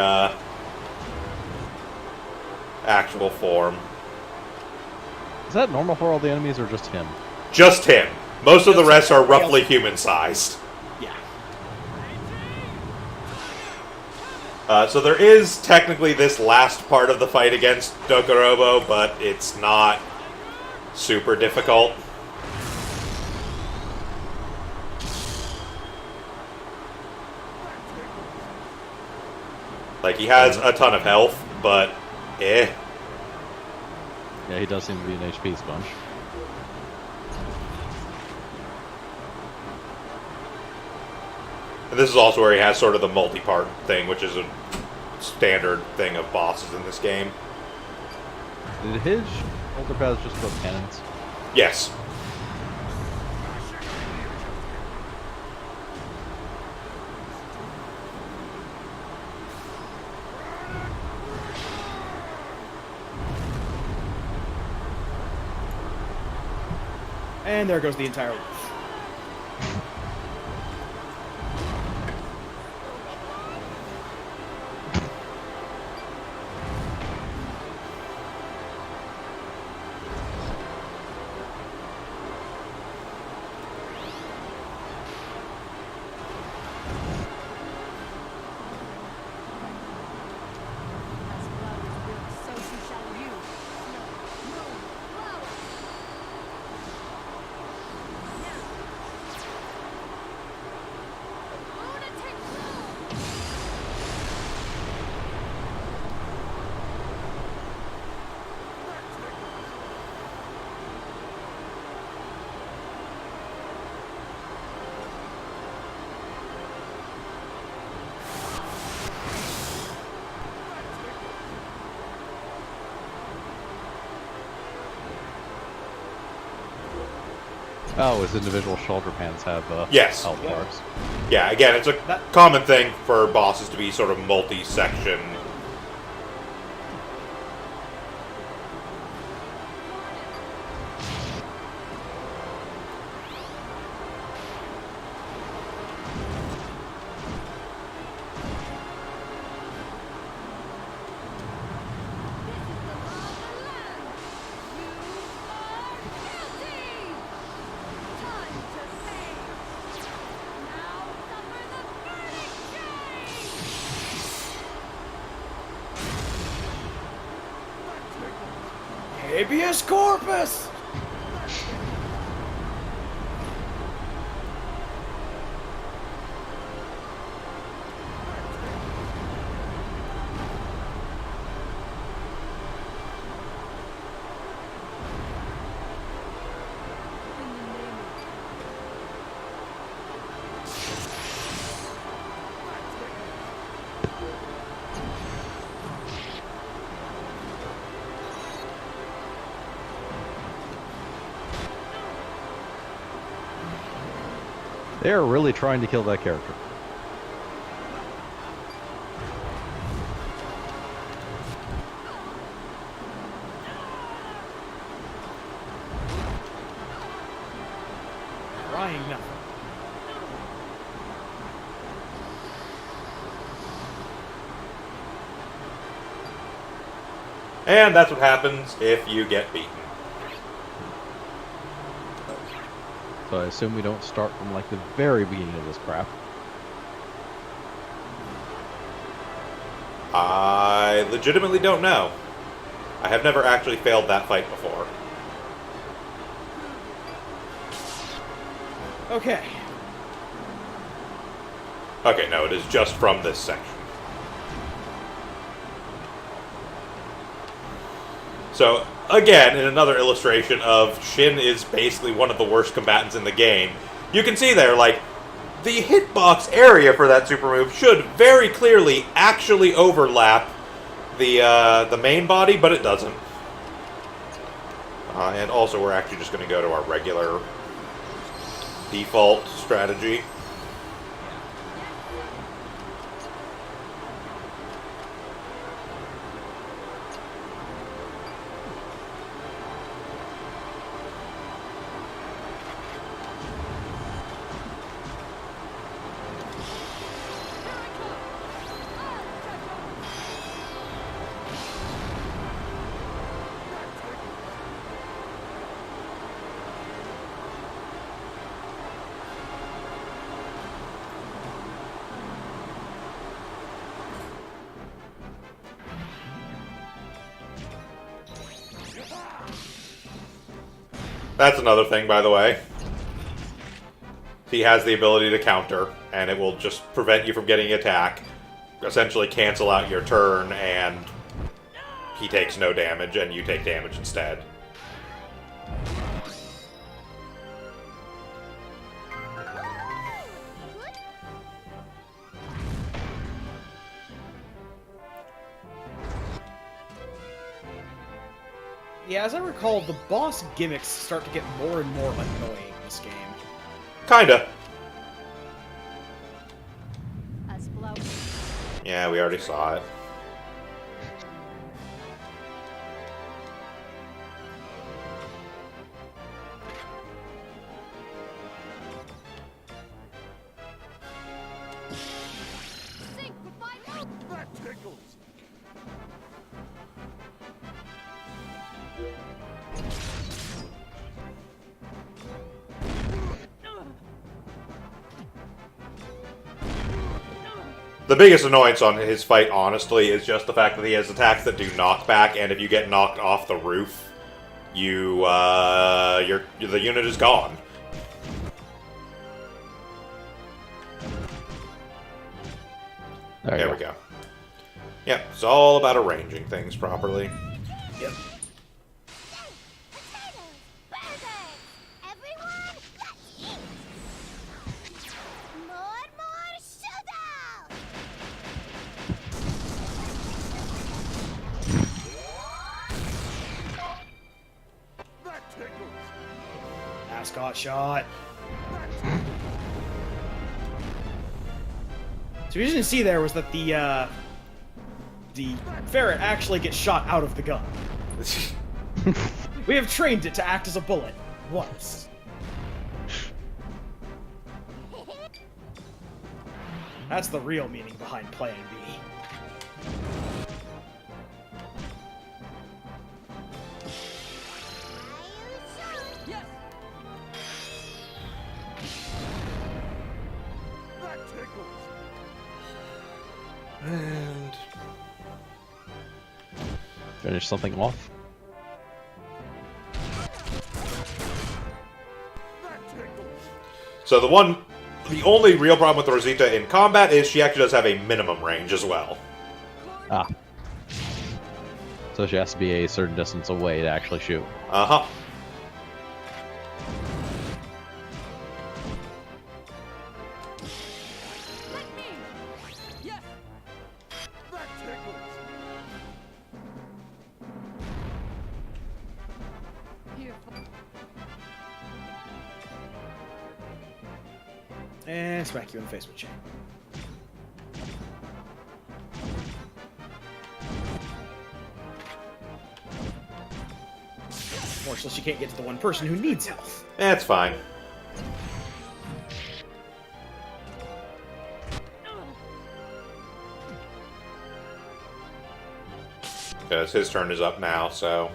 actual form. Is that normal for all the enemies or just him? Just him. Most of the rest are roughly human-sized. Yeah. So there is technically this last part of the fight against Dokorobo, but it's not super difficult. Like, he has a ton of health, but eh. Yeah, he does seem to be an HP sponge. And this is also where he has sort of the multi-part thing, which is a standard thing of bosses in this game. Did his shoulder pads just go cannons? Yes. And there goes the entire roof. As flowers bloom, so too shall you. Snow, moon, flower. Lunatic bloom! Oh, his individual shoulder pads have Yes. health bars. Yeah, again, it's a common thing for bosses to be sort of multi-section. Habeas corpus! They are really trying to kill that character. Trying nothing. And that's what happens if you get beaten. So I assume we don't start from like the very beginning of this crap. I legitimately don't know. I have never actually failed that fight before. Okay. Okay, no, it is just from this section. So, again, in another illustration of Shin is basically one of the worst combatants in the game, you can see there, like, the hitbox area for that super move should very clearly actually overlap the main body, but it doesn't. And also, we're actually just going to go to our regular default strategy. That's another thing, by the way. He has the ability to counter, and it will just prevent you from getting attack. Essentially cancel out your turn, and he takes no damage, and you take damage instead. Yeah, as I recall, the boss gimmicks start to get more and more annoying in this game. Kinda. Us blow. Yeah, we already saw it. Sync with my move. That tickles. The biggest annoyance on his fight, honestly, is just the fact that he has attacks that do knockback, and if you get knocked off the roof, you, the unit is gone. There we go. Yep, it's all about arranging things properly. Yep. Potatoes! Burgers! Everyone, let's eat! More showdown! That tickles. Ascot shot. So what you didn't see there was that the ferret actually gets shot out of the gun. We have trained it to act as a bullet once. That's the real meaning behind Plan B. Yes. That tickles. And Finish something off. That tickles. so the only real problem with Rosita in combat is she actually does have a minimum range as well. Ah. So she has to be a certain distance away to actually shoot. Uh-huh. Let me. Yes. That tickles. Here. And smack you in the face with chain. Fortunately, she can't get to the one person who needs health. That's fine. Because his turn is up now, so...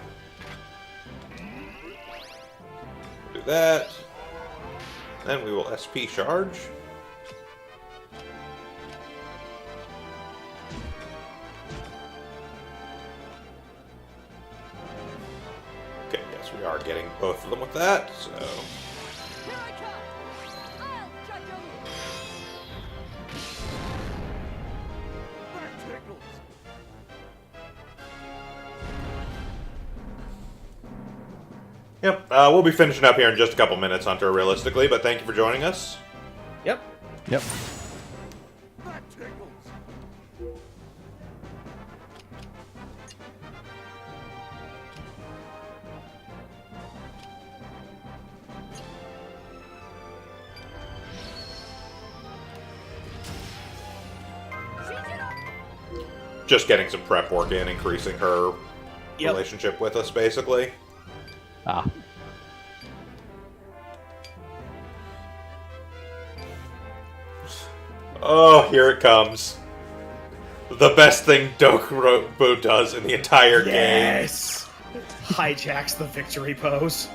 do that. Then we will SP charge. Okay, yes, we are getting both of them with that, so... Here I come. I'll judge you. That tickles. Yep, we'll be finishing up here in just a couple minutes, Hunter, realistically, but thank you for joining us. Yep. Yep. That tickles. Change it up. Just getting some prep work in, increasing her Yep. relationship with us, basically. Ah. Oh, here it comes. The best thing Dokurobu does in the entire game. Yes! Hijacks the victory pose.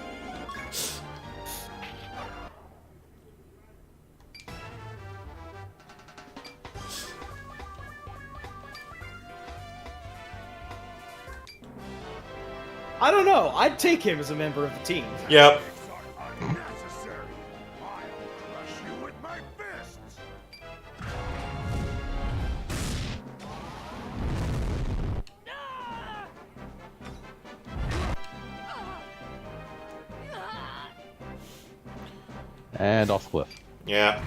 I don't know. I'd take him as a member of the team. Yep. And off the cliff. Yeah.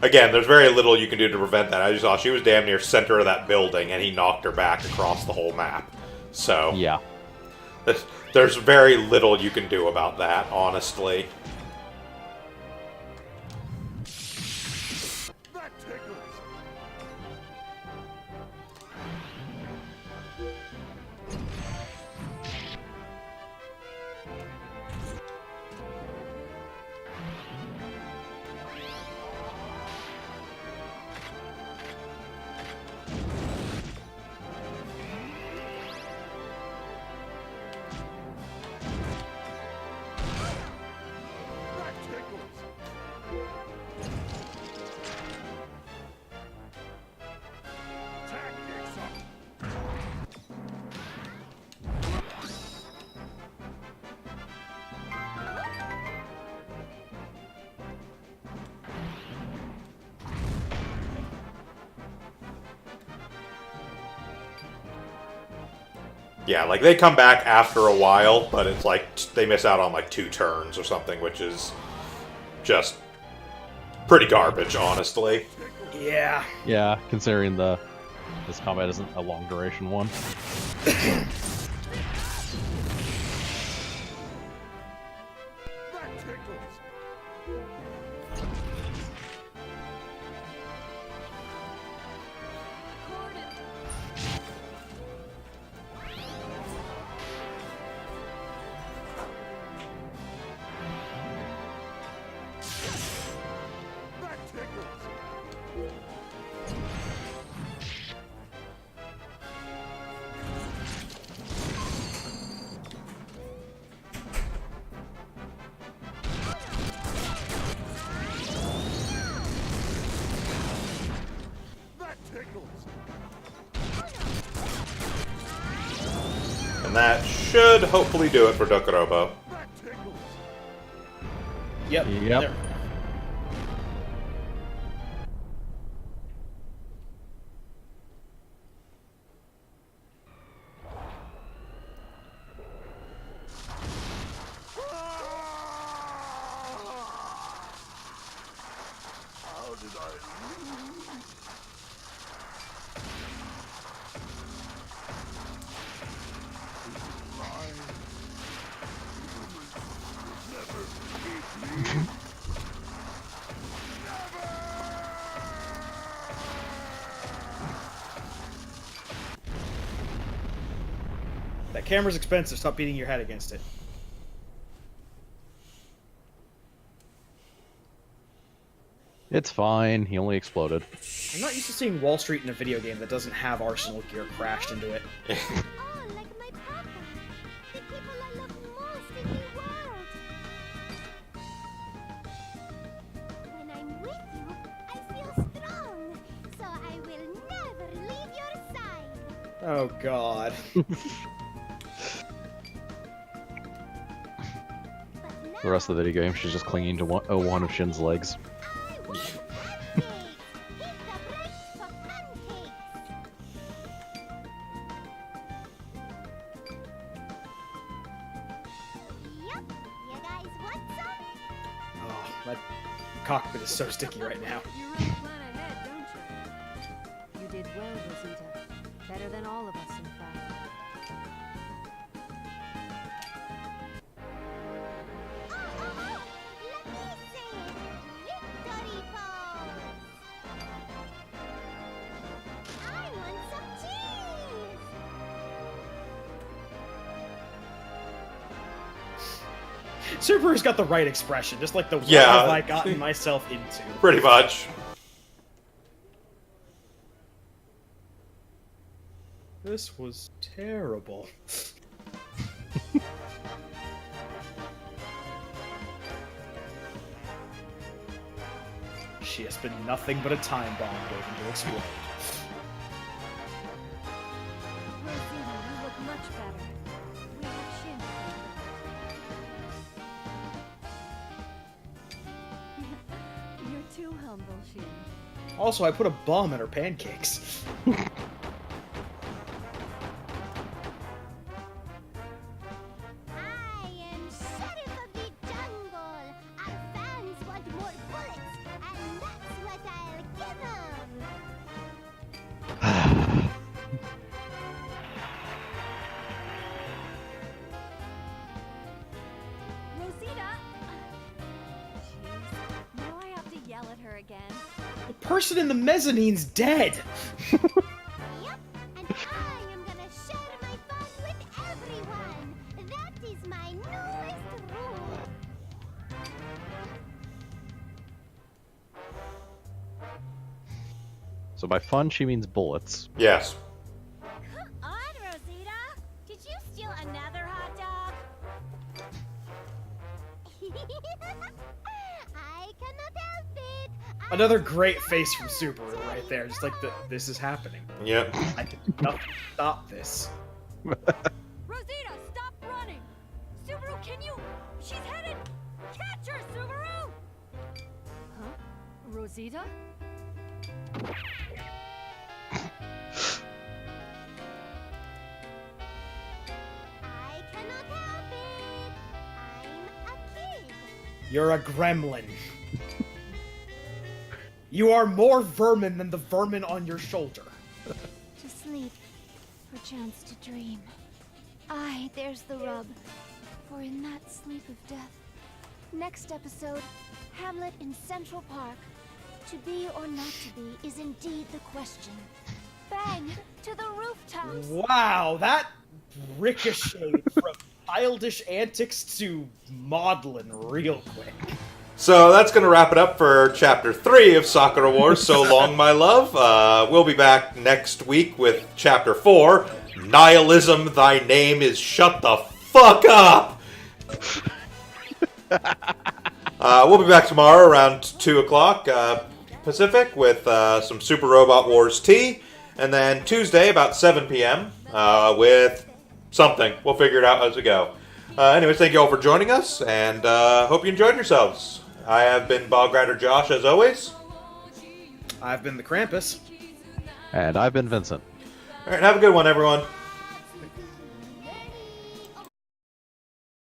Again, there's very little you can do to prevent that. I just saw she was damn near center of that building, and he knocked her back across the whole map. So Yeah. there's very little you can do about that, honestly. That tickles. That tickles. Tactics up. Yeah, like, they come back after a while, but it's like they miss out on like 2 turns or something, which is just pretty garbage, honestly. Yeah. Yeah, considering this combat isn't a long duration one. That tickles. That tickles. That tickles. And that should hopefully do it for Dokorobo. That tickles. Yep. Yep. There. How did I lose? Lying. Humans never beat me. That camera's expensive. Stop beating your head against it. It's fine. He only exploded. I'm not used to seeing Wall Street in a video game that doesn't have Arsenal gear crashed into it. Oh, like my papa. The people I love most in the world. When I'm with you, I feel strong. So I will never leave your side. Oh god. But The rest of the video game, she's just clinging to one of Shin's legs. I want pancakes. Hit the brakes for pancakes. Yep. You guys want some? Oh, that cockpit is so sticky right now. You really plan ahead, don't you? You did well, Rosita. Better than all of us, in fact. Let me see. Victory pose. I want some cheese. Subaru's got the right expression, just like the what Yeah. have I gotten myself into. Pretty much. This was terrible. She has been nothing but a time bomb waiting to explode. Rosita, you look much better. We have Shin. You're too humble, Shin. Also, I put a bomb in her pancakes. I am sheriff of the jungle. Our fans person in the mezzanine's dead. Yep, and I am gonna share my fun with everyone. That is my newest rule. So by fun, she means bullets. Yes. Come on, Rosita. Did you steal another hot dog? I cannot help it. Another great face from Subaru right there. Just like, this is happening. Yep. I can stop this. Rosita, stop running! Subaru, can you... She's headed... Catch her, Subaru! Huh? Rosita? I cannot help it. I'm a kid. You're a gremlin. You are more vermin than the vermin on your shoulder. To sleep, perchance to dream. Aye, there's the rub. For in that sleep of death. Next episode, Hamlet in Central Park. To be or not to be is indeed the question. Bang! To the rooftops! Wow, that ricocheted from childish antics to maudlin real quick. So that's going to wrap it up for Chapter 3 of Sakura Wars, So Long, My Love. We'll be back next week with Chapter 4, Nihilism, Thy Name is Shut the Fuck Up! We'll be back tomorrow around 2 o'clock Pacific with some Super Robot Wars tea. And then Tuesday about 7 p.m. With something. We'll figure it out as we go. Anyways, thank you all for joining us, and hope you enjoyed yourselves. I have been Bog Rider Josh, as always. I've been the Krampus. And I've been Vincent. All right, have a good one, everyone.